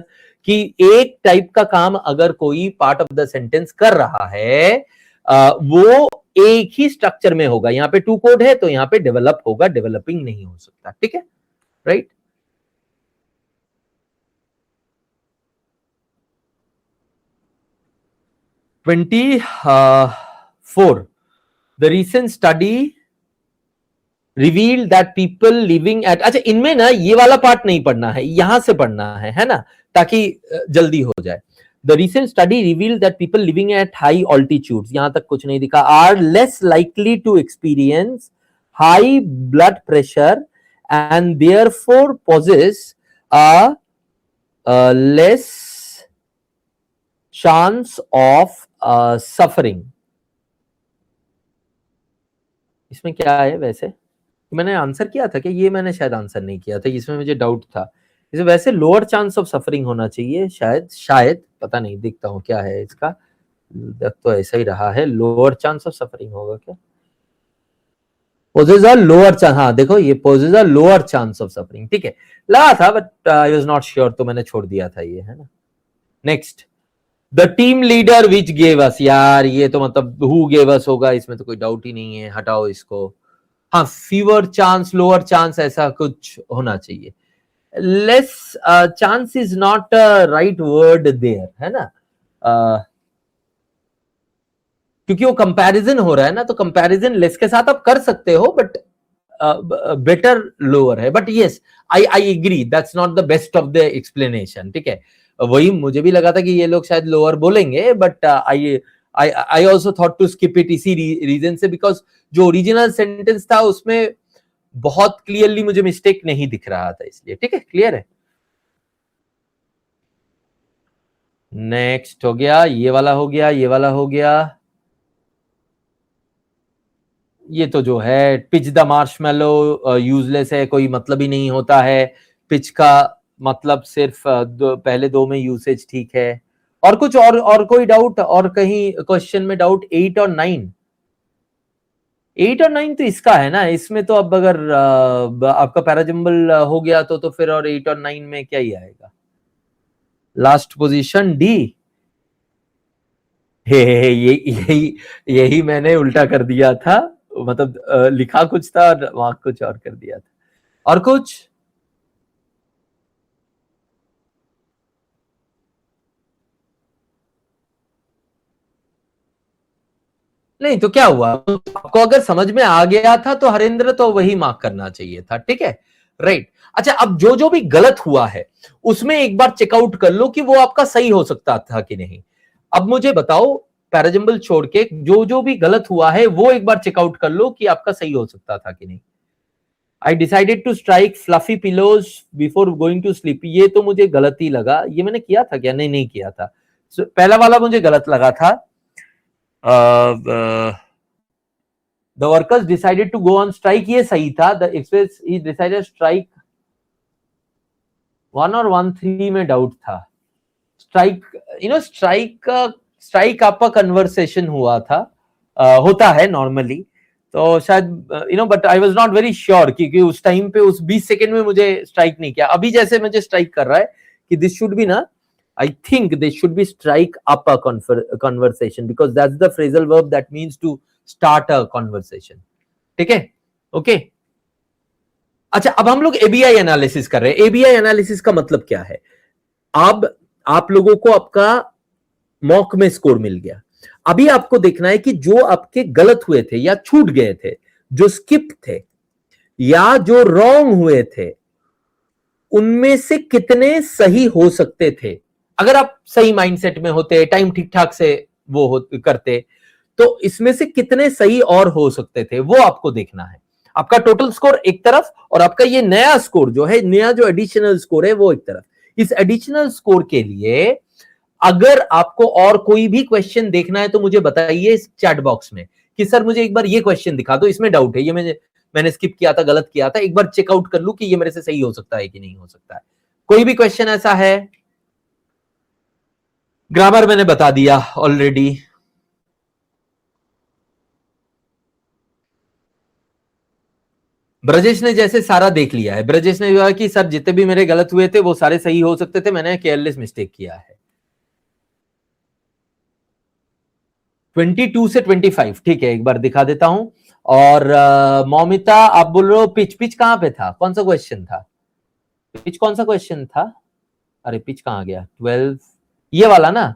कि एक टाइप का काम अगर कोई पार्ट ऑफ द सेंटेंस कर रहा है वो एक ही स्ट्रक्चर में होगा, यहां पे टू कोड है तो यहां पे डेवलप होगा, डेवलपिंग नहीं हो सकता, ठीक है, right. Twenty four, the recent study reveal that people living eight, अच्छा इनमें ना ये वाला पार्ट नहीं पढ़ना है, यहां से पढ़ना है ना, ताकि जल्दी हो जाए। The recent study reveal that people living at high altitudes, यहां तक कुछ नहीं दिखा, are less likely to experience high blood pressure and therefore poses a less chance of suffering। इसमें क्या है वैसे, मैंने आंसर किया था कि ये मैंने शायद आंसर नहीं किया था, इसमें मुझे डाउट था। इसे वैसे लोअर चांस ऑफ सफरिंग होना चाहिए शायद पता नहीं, देखता हूं क्या है इसका, तो ऐसा ही रहा है, लोअर चांस ऑफ सफरिंग होगा क्या, पोजेस अ लोअर चांस, हाँ देखो ये poses a lower chance of suffering, ठीक है, लगा था but I was not sure, तो मैंने छोड़ दिया था ये, है ना। Next, the team leader which gave us, यार ये तो मतलब हु गेव अस होगा, इसमें तो कोई डाउट ही नहीं है, हटाओ इसको। हाँ, फीवर चांस, लोअर चांस, ऐसा कुछ होना चाहिए। Less chance is not right word there, है ना, क्योंकि वो कंपैरिजन हो रहा है ना, तो कंपैरिजन लेस के साथ आप कर सकते हो, बट बेटर लोअर है, but yes I agree that's not the best of the explanation, ठीक है। वही मुझे भी लगा था कि ये लोग शायद लोअर बोलेंगे, but I also thought to skip it इसी रीजन से, बिकॉज जो ओरिजिनल सेंटेंस था उसमें बहुत क्लियरली मुझे मिस्टेक नहीं दिख रहा था, इसलिए, ठीक है, क्लियर है। नेक्स्ट हो गया, ये वाला हो गया, ये वाला हो गया, ये तो जो है पिच द मार्शमैलो यूजलेस है, कोई मतलब ही नहीं होता है, पिच का मतलब सिर्फ पहले दो में यूसेज ठीक है। और कुछ और कोई डाउट, और कहीं क्वेश्चन में डाउट, 8 और 9, 8 और 9 तो इसका है ना, इसमें तो अब अगर आपका पैराजम्बल हो गया तो फिर और 8 और 9 में क्या ही आएगा, लास्ट पोजीशन डी। यही मैंने उल्टा कर दिया था, मतलब लिखा कुछ था और वहां कुछ और कर दिया था, और कुछ नहीं, तो क्या हुआ, आपको अगर समझ में आ गया था तो हरेंद्र तो वही मार्क करना चाहिए था, ठीक है, राइट। अच्छा, अब जो भी गलत हुआ है उसमें एक बार चेकआउट कर लो कि वो आपका सही हो सकता था कि नहीं। अब मुझे बताओ, पैराजंबल छोड़ के जो जो भी गलत हुआ है वो एक बार चेकआउट कर लो कि आपका सही हो सकता था कि नहीं. I decided to strike fluffy pillows before going to sleep. ये तो मुझे गलत ही लगा. ये मैंने किया था क्या? नहीं किया था. So, पहला वाला मुझे गलत लगा था. The workers decided to go on strike. ये सही था. The express he decided strike 1 और 1-3 में डाउट था. स्ट्राइक स्ट्राइक आपका कन्वर्सेशन हुआ था. होता है नॉर्मली. तो शायद but I was not very sure क्योंकि उस टाइम पे उस 20 सेकंड में मुझे स्ट्राइक नहीं किया. अभी जैसे मुझे स्ट्राइक कर रहा है कि दिस शुड बी ना, I think this should be strike up a conversation because that's the phrasal verb that means to start a conversation. ठीक है, ओके. अच्छा, अब हम लोग एबीआई एनालिसिस कर रहे हैं. एबीआई एनालिसिस का मतलब क्या है? अब आप लोगों को आपका मॉक में स्कोर मिल गया. अभी आपको देखना है कि जो आपके गलत हुए थे या छूट गए थे, जो स्किप थे या जो रॉन्ग हुए थे, उनमें से कितने सही हो सकते थे. अगर आप सही माइंडसेट में होते, टाइम ठीक ठाक से वो करते, तो इसमें से कितने सही और हो सकते थे वो आपको देखना है. आपका टोटल स्कोर एक तरफ और आपका ये नया स्कोर जो है, नया जो एडिशनल स्कोर है वो एक तरफ. इस एडिशनल स्कोर के लिए अगर आपको और कोई भी क्वेश्चन देखना है तो मुझे बताइए इस चैट बॉक्स में कि सर मुझे एक बार ये क्वेश्चन दिखा दो, इसमें डाउट है, ये मैंने स्किप किया था, गलत किया था, एक बार चेकआउट कर लूं कि ये मेरे से सही हो सकता है कि नहीं हो सकता है. कोई भी क्वेश्चन ऐसा है? ग्रामर मैंने बता दिया ऑलरेडी. ब्रजेश ने जैसे सारा देख लिया है. ब्रजेश ने कहा कि सर जितने भी मेरे गलत हुए थे वो सारे सही हो सकते थे, मैंने केयरलेस मिस्टेक किया है. 22 से 25, ठीक है, एक बार दिखा देता हूं. और मौमिता आप बोल रहे हो पिच कहां पे था? कौन सा क्वेश्चन था? पिच कौन सा क्वेश्चन था? अरे पिच कहां गया? 12 ये वाला ना.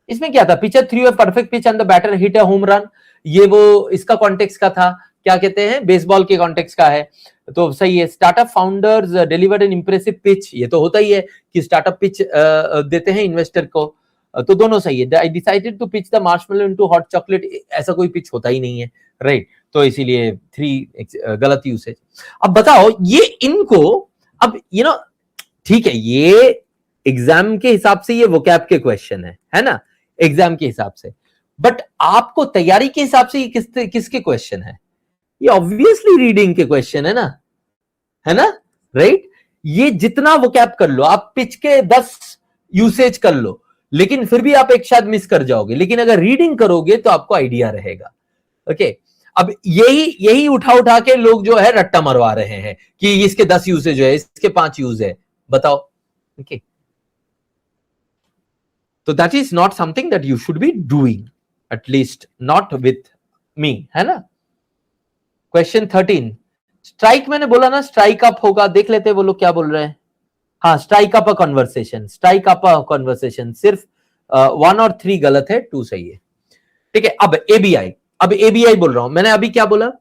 इसमें क्या था? Pitcher threw a perfect pitch and the batter hit a home run. ये वो इसका कॉन्टेक्स्ट का था, क्या कहते हैं, बेसबॉल के कॉन्टेक्स्ट का है. तो सही है. Startup founders delivered N impressive pitch. ये तो होता ही है कि स्टार्टअप पिच देते हैं इन्वेस्टर को. तो दोनों सही है. I decided to pitch the marshmallow into hot chocolate. ऐसा कोई पिच होता ही नहीं है, राइट. तो इसीलिए 3 गलत यूसेज. अब बताओ ये इनको, अब ठीक है, ये एग्जाम के हिसाब से ये वोकैब के क्वेश्चन है ना, एग्जाम के हिसाब से. बट आपको तैयारी के हिसाब से ये किसके क्वेश्चन है? ये ऑब्वियसली रीडिंग के क्वेश्चन है ना, राइट. ये जितना वोकैब कर लो, आप पिच के 10 यूसेज कर लो, लेकिन फिर भी आप एक शायद मिस कर जाओगे. लेकिन अगर रीडिंग करोगे तो आपको आइडिया रहेगा. ओके. अब यही उठा के लोग जो है रट्टा मरवा रहे हैं कि इसके 10 यूसेज है, इसके 5 यूज है. बताओ. ओके. तो that is not something that you should be doing, at least not with me, है ना. क्वेश्चन 13, स्ट्राइक मैंने बोला ना, स्ट्राइक अप होगा. देख लेते हैं वो लोग क्या बोल रहे हैं. हाँ, strike up a conversation, strike up a conversation. सिर्फ 1 और 3 गलत है, 2 सही है. ठीक है. अब एबीआई बोल रहा हूं मैंने. अभी क्या बोला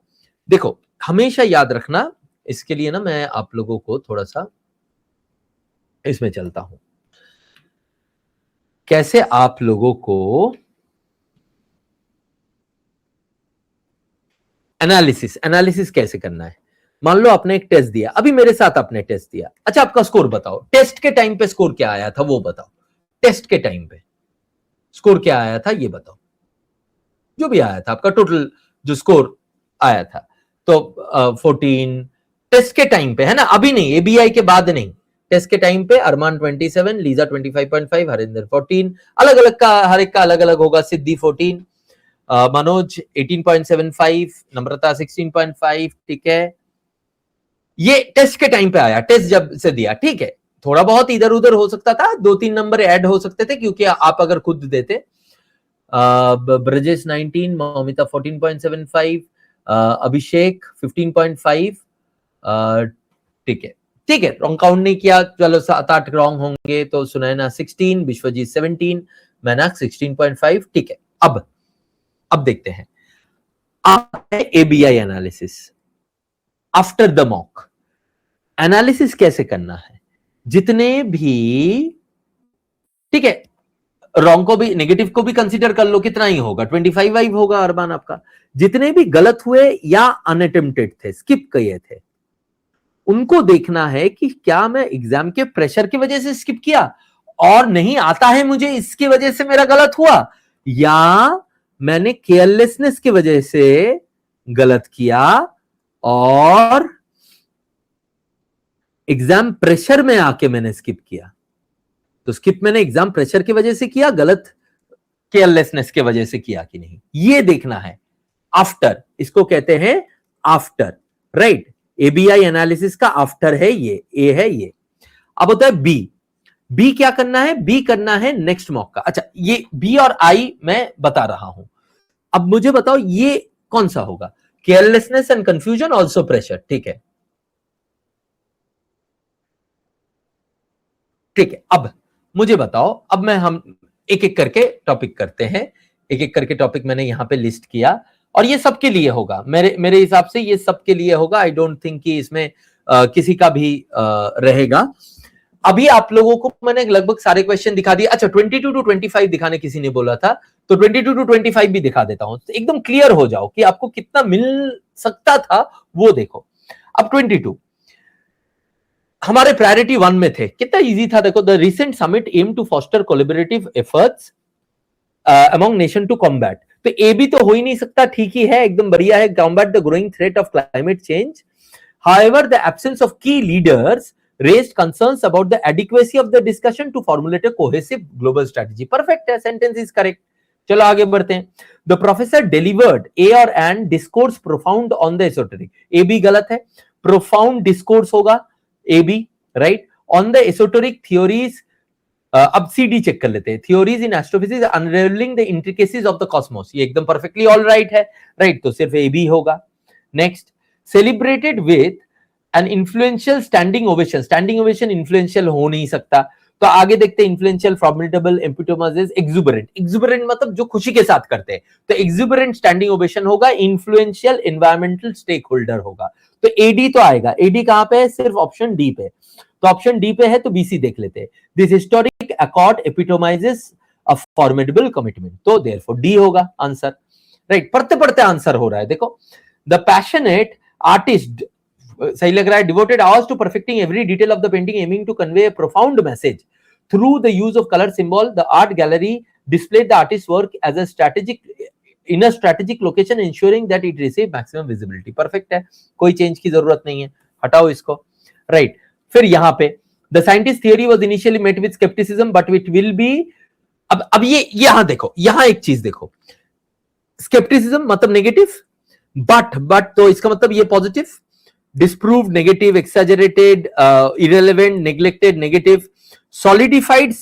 देखो, हमेशा याद रखना. इसके लिए ना मैं आप लोगों को थोड़ा सा इसमें चलता हूं, कैसे आप लोगों को एनालिसिस कैसे करना है. मान लो आपने एक टेस्ट दिया, अभी मेरे साथ आपने टेस्ट दिया. अच्छा, आपका स्कोर बताओ. टेस्ट के टाइम पे स्कोर क्या आया था वो बताओ. टेस्ट के टाइम पे स्कोर क्या आया था ये बताओ. जो भी आया था आपका टोटल जो स्कोर आया था, तो 14 टेस्ट के टाइम पे, है ना, अभी नहीं, एबीआई के बाद नहीं. टेस्ट के टाइम पे अरमान 27, लीजा 25.5, हरिंदर 14. अलग अलग का, हर एक का अलग अलग होगा. सिद्धि 14, मनोज 18.75, नम्रता 16.5. ठीक है, ये टेस्ट के टाइम पे आया, टेस्ट जब से दिया. ठीक है, थोड़ा बहुत इधर उधर हो सकता था, 2-3 नंबर ऐड हो सकते थे क्योंकि आप अगर खुद देते. ब्रजेश 19, मौमिता 14.75, अभिषेक 15.5. ठीक है, रॉन्ग काउंट नहीं किया, चलो 7-8 रॉन्ग होंगे. तो सुनैना 16, विश्वजीत 17, मैनाक 16.5. ठीक है. अब देखते हैं ABI analysis after the mock. Analysis कैसे करना है? जितने भी, ठीक है, रॉन्ग को भी, नेगेटिव को भी कंसीडर कर लो, कितना ही होगा, 25 होगा अरमान आपका। जितने भी गलत हुए या अनअटेम्प्टेड थे, स्किप किए थे, उनको देखना है कि क्या मैं एग्जाम के प्रेशर की वजह से स्किप किया और नहीं आता है मुझे, इसकी वजह से मेरा गलत हुआ, या मैंने केयरलेसनेस की वजह से गलत किया और एग्जाम प्रेशर में आके मैंने स्किप किया। तो स्किप मैंने एग्जाम प्रेशर की वजह से किया, गलत केयरलेसनेस की वजह से किया कि नहीं, ये देखना है आफ्टर। इसको कहते हैं आफ्टर, राइट। एबीआई एनालिसिस का आफ्टर है ये, ए है ये। अब होता है बी। बी क्या करना है? बी करना है नेक्स्ट मॉक का। अच्छा, ये बी और आई मैं बता रहा हूं। अब मुझे बताओ ये कौन सा होगा? Carelessness and confusion also pressure, ठीक है, ठीक है। अब मुझे बताओ, अब मैं हम एक एक करके टॉपिक करते हैं, एक एक करके टॉपिक मैंने यहां पे लिस्ट किया और ये सबके लिए होगा, मेरे हिसाब से ये सबके लिए होगा। आई डोंट थिंक कि इसमें किसी का भी रहेगा। अभी आप लोगों को मैंने लगभग सारे क्वेश्चन दिखा दिए। अच्छा, 22 to 25 दिखाने किसी ने बोला था, तो 22 to 25 भी दिखा देता हूं, तो एकदम क्लियर हो जाओ कि आपको कितना मिल सकता था वो देखो। अब 22 हमारे प्रायोरिटी 1 में थे, कितना इजी था देखो। The recent summit aim to foster collaborative efforts among nation to combat. तो ए भी तो हो ही नहीं सकता, ठीक ही है, एकदम बढ़िया है, combat the growing threat of climate change. However the absence of की leaders raised concerns about the adequacy of the discussion to formulate a cohesive global strategy. Perfect है, sentence is correct. चलो आगे बढ़ते हैं। The professor delivered A और and discourse profound on the esoteric. A भी गलत है, profound discourse होगा A B, right? On the esoteric theories. अब CD चेक कर लेते हैं। Theories in astrophysics unraveling the intricacies of the cosmos. ये एकदम perfectly all right है, right? तो सिर्फ A B होगा। Next, celebrated with an influential standing ovation. Standing ovation influential हो नहीं सकता, तो आगे देखते हैं। Influential, formidable, epitomises, exuberant. Exuberant मतलब जो खुशी के साथ करते हैं, तो एक्सुबरेंट स्टैंडिंग ओवेशन होगा। इन्फ्लुएंशियल एनवायरमेंटल स्टेक होल्डर होगा। तो एडी तो आएगा। एडी कहां पे है? सिर्फ ऑप्शन डी पे। तो ऑप्शन डी पे है, तो बीसी देख लेते हैं। This historic accord epitomises a formidable commitment, तो देयरफॉर डी होगा आंसर, राइट। पढ़ते पढ़ते आंसर हो रहा है देखो। द पैशनेट आर्टिस्ट, सही लग रहा है। Devoted hours to perfecting every detail of the painting, aiming to convey a profound message through the use of colour symbol. The art gallery displayed the artist's work as a strategic location, ensuring that it receive maximum visibility. Perfect है, कोई change की जरूरत नहीं है, हटाओ इसको, right. फिर यहां पे the scientist theory was initially met with skepticism but it will be, अब ये यहां देखो, यहां एक चीज देखो, skepticism मतलब नेगेटिव, बट तो इसका मतलब ये positive. disproved negative, exaggerated, irrelevant, neglected negative, solidified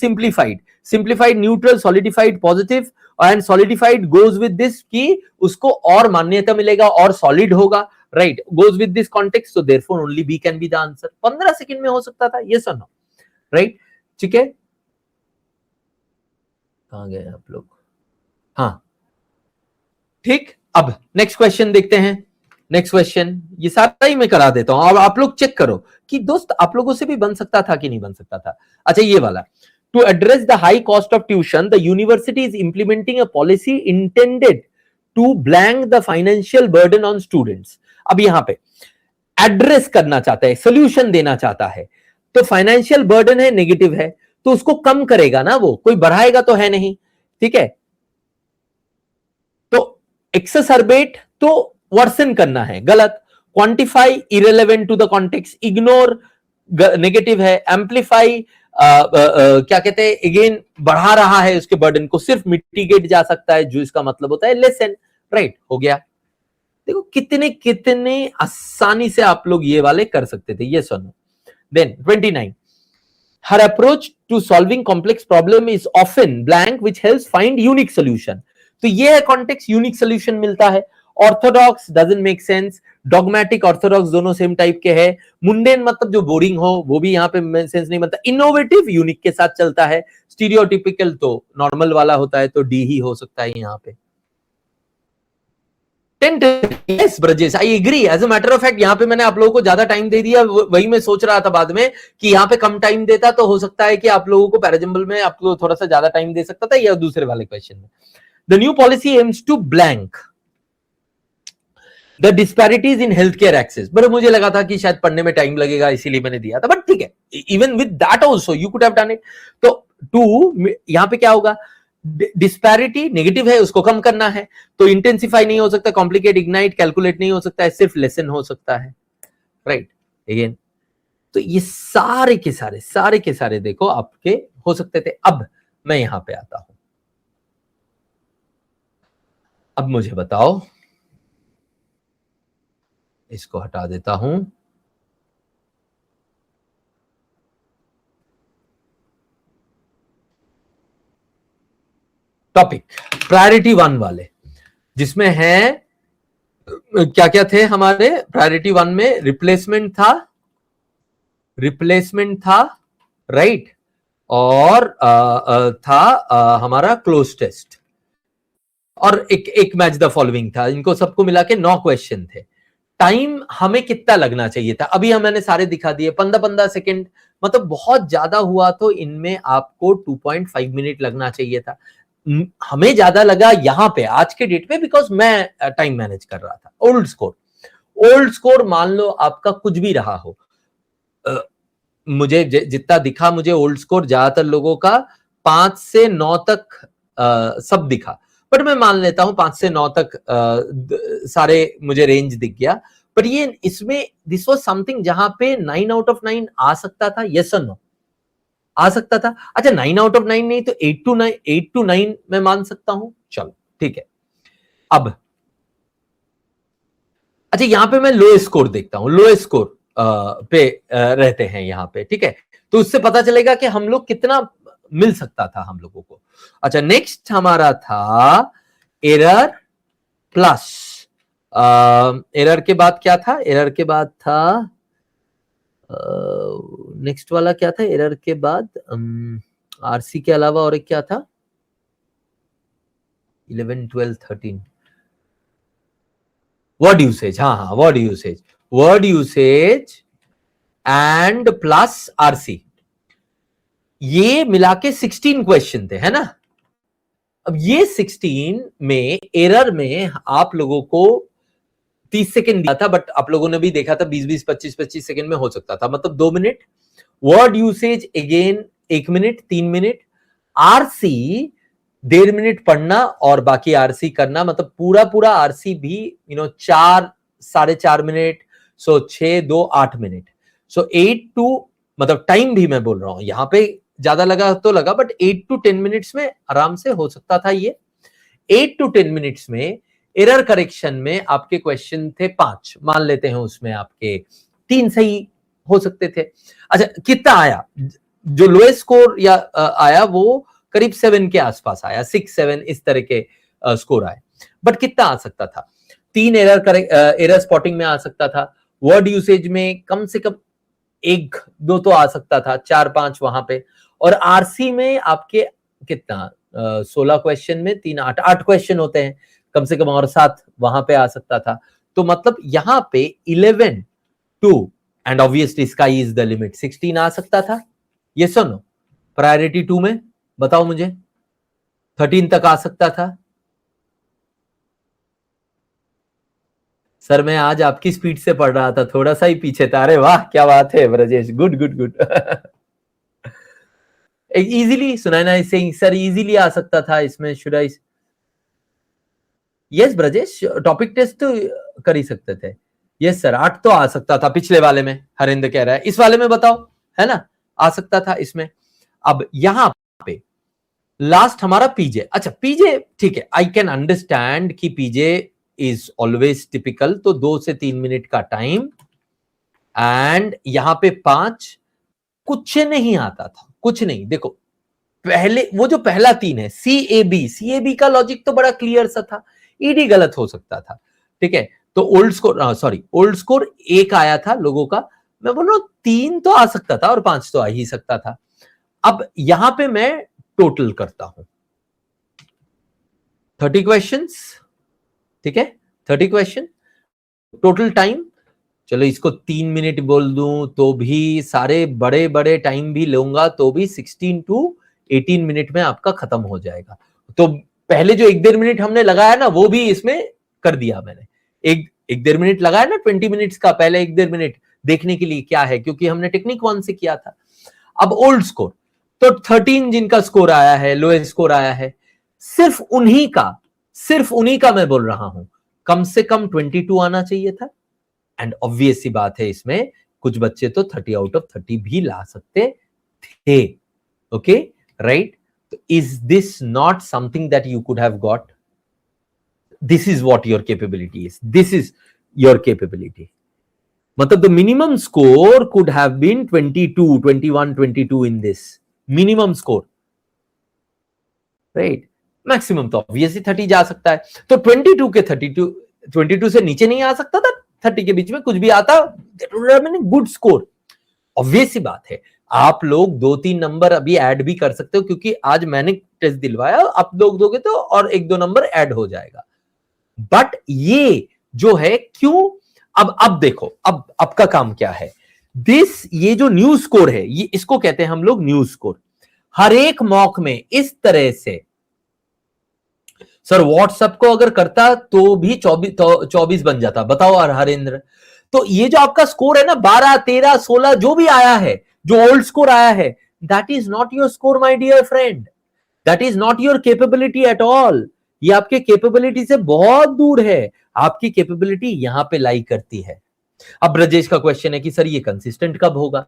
simplified neutral, solidified positive, and solidified goes with this कि उसको और मान्यता मिलेगा और solid होगा, right? Goes with this context, so therefore only B can be the answer. 15 second में हो सकता था, yes or no, right? ठीक है, कहां गए आप लोग? हाँ, ठीक। अब नेक्स्ट क्वेश्चन देखते हैं। नेक्स्ट क्वेश्चन, ये सारा ही मैं करा देता हूं, अब आप लोग चेक करो कि दोस्त आप लोगों से भी बन सकता था कि नहीं बन सकता था। अच्छा, ये वाला, to address the high cost of tuition the university is implementing a policy intended to blank the financial burden on students. अब यहां पे एड्रेस करना चाहता है, सोल्यूशन देना चाहता है, तो फाइनेंशियल बर्डन है, नेगेटिव है, तो उसको कम करेगा ना, वो कोई बढ़ाएगा तो है नहीं, ठीक है। तो एक्ससरबेट तो वर्सन करना है, गलत। Quantify irrelevant to the context, ignore negative है। एम्पलीफाई क्या कहते हैं, अगेन बढ़ा रहा है उसके बर्डन को, सिर्फ मिटिगेट जा सकता है, जो इसका मतलब होता है लेसन, राइट, हो गया। देखो कितने कितने आसानी से आप लोग ये वाले कर सकते थे, ये सुनो। Then 29, her approach to solving complex problem is often blank which helps find unique solution. तो ये है कॉन्टेक्स्ट, यूनिक सॉल्यूशन मिलता है। Orthodox doesn't make sense, dogmatic orthodox दोनों सेम टाइप के हैं। मुंडेन मतलब जो बोरिंग हो, वो भी यहाँ पे सेंस नहीं बनता। इनोवेटिव यूनिक के साथ चलता है, स्टीरियोटिपिकल तो नॉर्मल वाला होता है, तो डी ही हो सकता है यहाँ पे। Yes Brajesh, I agree. As a matter of fact यहाँ पे मैंने आप लोगों को ज्यादा टाइम दे दिया, वही मैं सोच रहा था बाद में कि यहाँ पे कम टाइम देता तो हो सकता है कि आप लोगों को पैराजम्बल में आपको थोड़ा सा ज्यादा टाइम दे सकता था, या दूसरे वाले क्वेश्चन में। The new policy aims to blank the disparities in health care access. But मुझे लगा था कि शायद पढ़ने में टाइम लगेगा, इसीलिए मैंने दिया था, बट ठीक है, even with that also you could have done it. तो टू यहां पे क्या होगा, डिस्पैरिटी नेगेटिव है, उसको कम करना है, तो इंटेंसिफाई नहीं हो सकता, कॉम्प्लिकेट, इग्नाइट, कैलकुलेट नहीं हो सकता है, सिर्फ लेसन हो सकता है, राइट। अगेन तो ये सारे के सारे देखो आपके हो सकते थे। अब मैं यहां पे आता हूं, अब मुझे बताओ, इसको हटा देता हूं। टॉपिक प्रायोरिटी 1 वाले, जिसमें है क्या क्या थे हमारे प्रायोरिटी 1 में, रिप्लेसमेंट था, राइट, और था हमारा क्लोज टेस्ट, और एक मैच द फॉलोइंग था। इनको सबको मिला के 9 क्वेश्चन थे। टाइम हमें कितना लगना चाहिए था, अभी मैंने सारे दिखा दिए, 15-15 सेकेंड, मतलब बहुत ज्यादा हुआ तो इनमें आपको 2.5 मिनट लगना चाहिए था। हमें ज्यादा लगा यहां पे आज के डेट पे, बिकॉज मैं टाइम मैनेज कर रहा था। ओल्ड स्कोर मान लो आपका कुछ भी रहा हो, मुझे जितना दिखा, मुझे ओल्ड स्कोर ज्यादातर लोगों का 5 से 9 तक सब दिखा, बट मैं मान लेता हूं 5 से 9 तक सारे मुझे रेंज दिख गया। पर ये इसमें दिस वाज समथिंग जहां पे 9 आउट ऑफ 9 आ सकता था, यस और नो आ सकता था। अच्छा 9 आउट ऑफ 9 नहीं तो 8 to 9 मैं मान सकता हूं, चलो ठीक है। अब अच्छा यहां पे मैं लो स्कोर देखता हूं, लो स्कोर पे रहते हैं यहां पे, ठीक है, तो उससे पता चलेगा कि हम लोग कितना मिल सकता था हम लोगों को। अच्छा नेक्स्ट हमारा था एरर प्लस, एरर के बाद क्या था, एरर के बाद था नेक्स्ट वाला क्या था, एरर के बाद आरसी के अलावा और एक क्या था, 11, 12, 13 वर्ड यूसेज, हाँ word usage and plus RC, ये मिला के 16 क्वेश्चन थे, है ना। अब ये 16 में एरर में आप लोगों को 30 सेकंड दिया था, बट आप लोगों ने भी देखा था 20-20, 25-25 सेकंड में हो सकता था, मतलब 2 minute. Word usage again 1 minute, 3 minute. RC 1.5 minute पढ़ना और बाकी आरसी करना, मतलब पूरा आरसी भी 4 4.5 minute, so 6 2 8 minute, so 8 to, मतलब टाइम भी मैं बोल रहा हूं यहां पे ज्यादा लगा तो लगा, बट 8 to 10 मिनट्स में आराम से हो सकता था ये। 8 to 10 मिनट्स में एरर करेक्शन में आपके क्वेश्चन थे 5, मान लेते हैं उसमें आपके 3 सही हो सकते थे। अच्छा कितना आया, जो लोएस्ट स्कोर या आया वो करीब 7 के आसपास आया, 6-7 इस तरह के स्कोर आए, बट कितना आ सकता था, 3 एरर स्पॉटिंग में आ सकता था, वर्ड यूसेज में कम से कम 1-2 तो आ सकता था, 4-5 वहां पे, और आरसी में आपके कितना 16 क्वेश्चन में 3 8 क्वेश्चन होते हैं कम से कम, और 7 वहां पे आ सकता था। तो मतलब यहां पे 11 2 and obviously sky is the limit, 16 आ सकता था, ये सुनो प्रायोरिटी 2 में बताओ मुझे, 13 तक आ सकता था। सर मैं आज आपकी स्पीड से पढ़ रहा था, थोड़ा सा ही पीछे था। अरे वाह क्या बात है Brajesh, good good good. Easily सुनाना इसे, सर इजीली आ सकता था इसमें, should I, yes Brajesh topic test तो कर ही सकते थे। यस सर 8 तो आ सकता था पिछले वाले में, हरिंद्र कह रहा है, इस वाले में बताओ, है ना, आ सकता था इसमें। अब यहां पे लास्ट हमारा पीजे, अच्छा पीजे ठीक है, आई कैन अंडरस्टैंड कि पीजे इज ऑलवेज टिपिकल, तो 2 से 3 मिनट का टाइम, एंड यहां पे 5, कुछ नहीं आता था, कुछ नहीं। देखो पहले वो जो पहला 3 है सीएबी का लॉजिक तो बड़ा क्लियर सा था, ईडी गलत हो सकता था, ठीक है, तो ओल्ड स्कोर 1 आया था लोगों का, मैं बोल रहा हूं 3 तो आ सकता था और 5 तो आ ही सकता था। अब यहां पे मैं टोटल करता हूं 30 क्वेश्चंस, ठीक है, 30 क्वेश्चन, टोटल टाइम, चलो इसको 3 मिनट बोल दूं तो भी, सारे बड़े बड़े टाइम भी लूंगा तो भी 16 to 18 मिनट में आपका खत्म हो जाएगा। तो पहले जो 1-1.5 मिनट हमने लगाया ना, वो भी इसमें कर दिया मैंने। एक 1-1.5 मिनट लगाया ना 20 मिनट्स का, पहले 1-1.5 मिनट देखने के लिए क्या है, क्योंकि हमने टेक्निक 1 से किया था। अब ओल्ड स्कोर, तो 13 जिनका स्कोर आया है, लोएस्ट स्कोर आया है, सिर्फ उन्हीं का मैं बोल रहा हूं, कम से कम 22 आना चाहिए था। एंड ऑब्वियस सी बात है, इसमें कुछ बच्चे तो 30 आउट ऑफ 30 भी ला सकते थे। Okay, right? Is this not something that you could have got? This is what your capability is, this is your capability. मतलब the minimum score could have been 22, 21, 22 in this minimum score, right? Maximum तो obviously 30 जा सकता है, तो 22 के 22 से नीचे नहीं आ सकता था, 30 के बीच में कुछ भी आता, गुड स्कोर। ऑब्वियस सी बात है, आप लोग 2-3 नंबर अभी ऐड भी कर सकते हो, क्योंकि आज मैंने टेस्ट दिलवाया, आप लोग दोगे तो और 1-2 नंबर ऐड हो जाएगा। बट ये जो है क्यों, अब देखो, अब आपका काम क्या है, ये जो न्यू स्कोर है, ये इसको कहते हैं हम लोग न्यू स्कोर। हर एक मॉक में इस तरह से, सर व्हाट्सएप को अगर करता तो भी 24 बन जाता, बताओ हरेंद्र। तो ये जो आपका स्कोर है ना, 12, 13, 16 जो भी आया है, जो ओल्ड स्कोर आया है, that is not your score my dear friend, that is not your capability at all. ये आपके कैपेबिलिटी से बहुत दूर है, आपकी कैपेबिलिटी यहां पे लाई करती है। अब ब्रजेश का क्वेश्चन है कि सर ये कंसिस्टेंट कब होगा?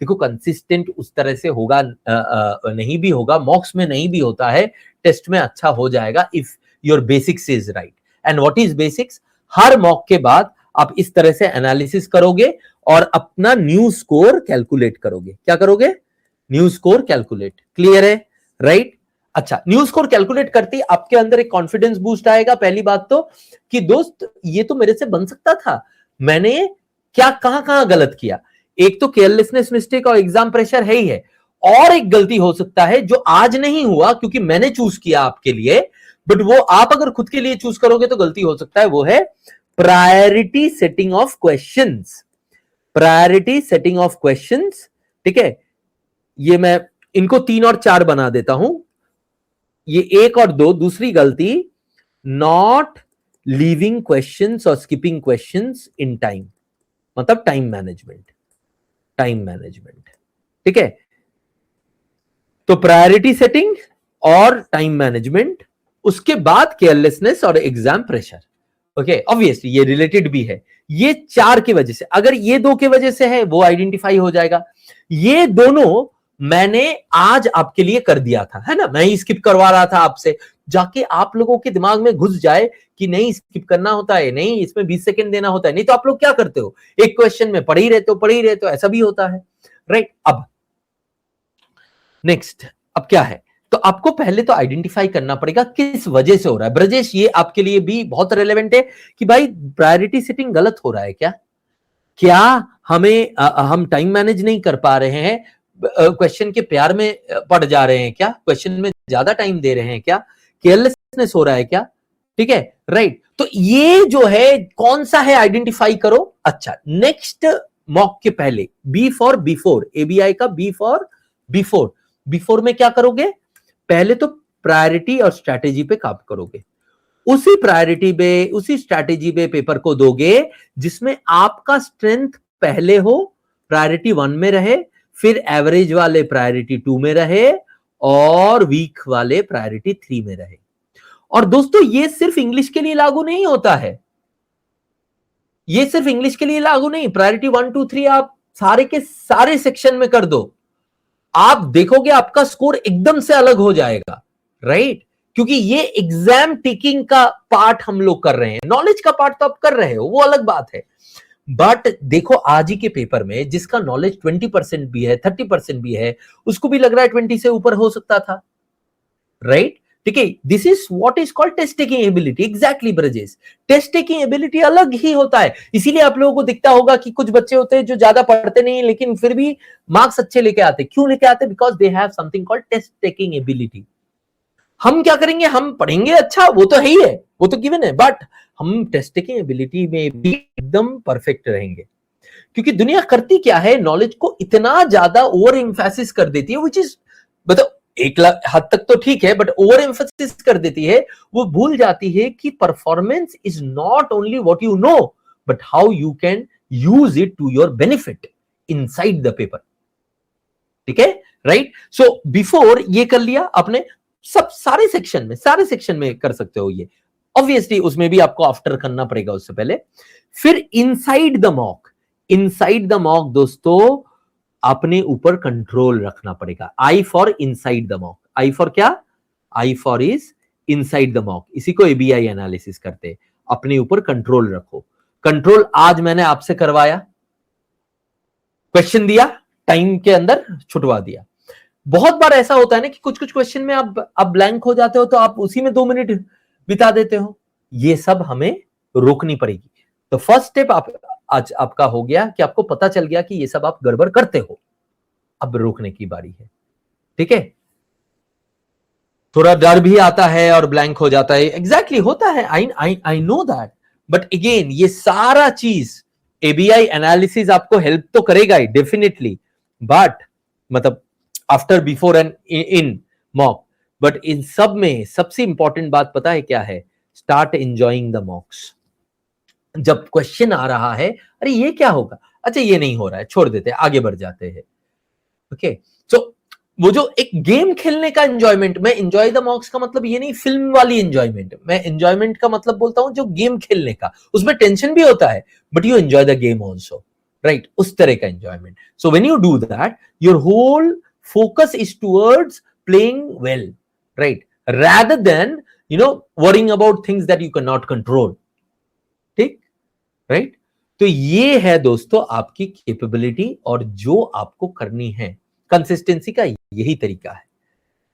देखो, कंसिस्टेंट उस तरह से होगा नहीं भी होगा, मॉक्स में नहीं भी होता है, टेस्ट में अच्छा हो जाएगा if your basics is right. And what is basics? Her mock के बाद आप इस तरह से एनालिसिस करोगे और अपना न्यू स्कोर कैलकुलेट करोगे। क्या करोगे? New score calculate. क्लियर है? राइट? अच्छा, न्यू स्कोर कैलकुलेट करते ही आपके अंदर एक कॉन्फिडेंस बूस्ट आएगा। पहली बात तो कि दोस्त ये तो मेरे से बन सकता था, मैंने क्या कहां गलत किया। एक तो केयरलेसनेस, मिस्टेक और एग्जाम प्रेशर है ही है, और एक गलती हो सकता है जो आज नहीं हुआ क्योंकि मैंने चूज किया आपके लिए, बट वो आप अगर खुद के लिए चूज करोगे तो गलती हो सकता है, वो है priority setting of questions. Priority setting of questions, ठीक है? ये मैं इनको 3 और 4 बना देता हूं, ये 1 और 2। दूसरी गलती, नॉट लीविंग क्वेश्चंस और स्किपिंग क्वेश्चंस इन टाइम, मतलब टाइम मैनेजमेंट, टाइम मैनेजमेंट, ठीक है? तो प्रायोरिटी सेटिंग और टाइम मैनेजमेंट, उसके बाद केयरलेसनेस और एग्जाम प्रेशर। ओके, ऑब्वियसली ये रिलेटेड भी है। ये 4 की वजह से, अगर ये 2 की वजह से है वो आइडेंटिफाई हो जाएगा। ये दोनों मैंने आज आपके लिए कर दिया था, है ना? मैं ही स्किप करवा रहा था आपसे, जाके आप लोगों के दिमाग में घुस जाए कि नहीं स्किप करना होता है, नहीं इसमें 20 सेकंड देना होता है। नहीं तो आप लोग क्या करते हो, एक क्वेश्चन में पढ़ ही रहते हो, ऐसा भी होता है, राइट? अब नेक्स्ट, अब क्या है, तो आपको पहले तो आइडेंटिफाई करना पड़ेगा किस वजह से हो रहा है। ब्रजेश, ये आपके लिए भी बहुत रेलेवेंट है कि भाई प्रायोरिटी सेटिंग गलत हो रहा है क्या? क्या हम टाइम मैनेज नहीं कर पा रहे हैं? क्वेश्चन के प्यार में पड़ जा रहे हैं क्या? क्वेश्चन में ज्यादा टाइम दे रहे हैं क्या? केयरलेसनेस हो रहा है क्या? ठीक है, राइट? तो ये जो है कौन सा है, आइडेंटिफाई करो। अच्छा, नेक्स्ट मॉक के पहले, बी फॉर बिफोर, एबीआई का बी फॉर बिफोर। बिफोर में क्या करोगे? पहले तो प्रायोरिटी और स्ट्रैटेजी पे काम करोगे, उसी प्रायोरिटी पे, उसी स्ट्रैटेजी पे पेपर को दोगे जिसमें आपका स्ट्रेंथ पहले हो, प्रायोरिटी 1 में रहे, फिर एवरेज वाले प्रायोरिटी 2 में रहे, और वीक वाले प्रायोरिटी 3 में रहे। और दोस्तों, ये सिर्फ इंग्लिश के लिए लागू नहीं होता है, ये सिर्फ इंग्लिश के लिए लागू नहीं। प्रायोरिटी 1, 2, 3 आप सारे के सारे सेक्शन में कर दो, आप देखोगे आपका स्कोर एकदम से अलग हो जाएगा, राइट? क्योंकि ये एग्जाम टेकिंग का पार्ट हम लोग कर रहे हैं, नॉलेज का पार्ट तो आप कर रहे हो, वो अलग बात है। बट देखो, आज ही के पेपर में जिसका नॉलेज 20% भी है, 30% भी है, उसको भी लग रहा है 20 से ऊपर हो सकता था, राइट? ठीक है, this is what is called test taking ability. Exactly Brajesh, test taking ability अलग ही होता है। इसीलिए आप लोगों को दिखता होगा कि कुछ बच्चे होते हैं जो ज्यादा पढ़ते नहीं लेकिन फिर भी मार्क्स अच्छे लेके आते। क्यों लेके आते? Because they have something called test taking ability. हम क्या करेंगे, हम पढ़ेंगे अच्छा, वो तो है ही है, वो तो गिवन है, बट हम टेस्ट टेकिंग एबिलिटी में भी एकदम परफेक्ट रहेंगे। क्योंकि दुनिया करती क्या है, नॉलेज को इतना ज्यादा ओवर एम्फेसिस कर देती है, विच इज मतलब एक हद तक तो ठीक है, बट ओवर एम्फेसिस कर देती है, वो भूल जाती है कि performance is not only what you know, but how you can use it to your benefit inside the paper. ठीक है, राइट? सो बिफोर ये कर लिया आपने, सब सारे सेक्शन में कर सकते हो ये, ऑब्वियसली उसमें भी आपको आफ्टर करना पड़ेगा उससे पहले। फिर इनसाइड द मॉक दोस्तों, अपने ऊपर कंट्रोल रखना पड़ेगा। I for inside the mock, I for क्या, I for is inside the mock, इसी को एबीआई एनालिसिस करते हैं। अपने ऊपर कंट्रोल रखो। कंट्रोल आज मैंने आपसे करवाया, क्वेश्चन दिया, टाइम के अंदर छुटवा दिया। बहुत बार ऐसा होता है ना कि कुछ कुछ क्वेश्चन में आप ब्लैंक हो जाते हो, तो आप उसी में 2 मिनट बिता देते हो। ये सब हमें रोकनी पड़ेगी। तो फर्स्ट स्टेप आज आपका हो गया कि आपको पता चल गया कि ये सब आप गड़बड़ करते हो, अब रोकने की बारी है। ठीक है, थोड़ा डर भी आता है और ब्लैंक हो जाता है, एग्जैक्टली होता है, I know that, but again ये सारा चीज एबीआई एनालिसिस आपको हेल्प तो करेगा ही डेफिनेटली, बट मतलब after, before and in mock, but in सब में सबसे इंपॉर्टेंट बात पता है क्या है, स्टार्ट एंजॉइंग द मॉक्स। जब क्वेश्चन आ रहा है, अरे ये क्या होगा, अच्छा ये नहीं हो रहा है, छोड़ देते हैं, आगे बढ़ जाते हैं। ओके, सो वो जो एक गेम खेलने का एंजॉयमेंट, मैं एंजॉय द मॉक्स का मतलब ये नहीं फिल्म वाली एंजॉयमेंट, मैं एंजॉयमेंट का मतलब बोलता हूं जो गेम खेलने का, उसमें टेंशन भी होता है, but you enjoy the game also, right? उस तरह का enjoyment. So when you do that, your whole focus is towards playing well, right? Rather than, worrying about things that you cannot control. ठीक, right? तो ये है दोस्तों आपकी capability, और जो आपको करनी है, कंसिस्टेंसी का यही तरीका है।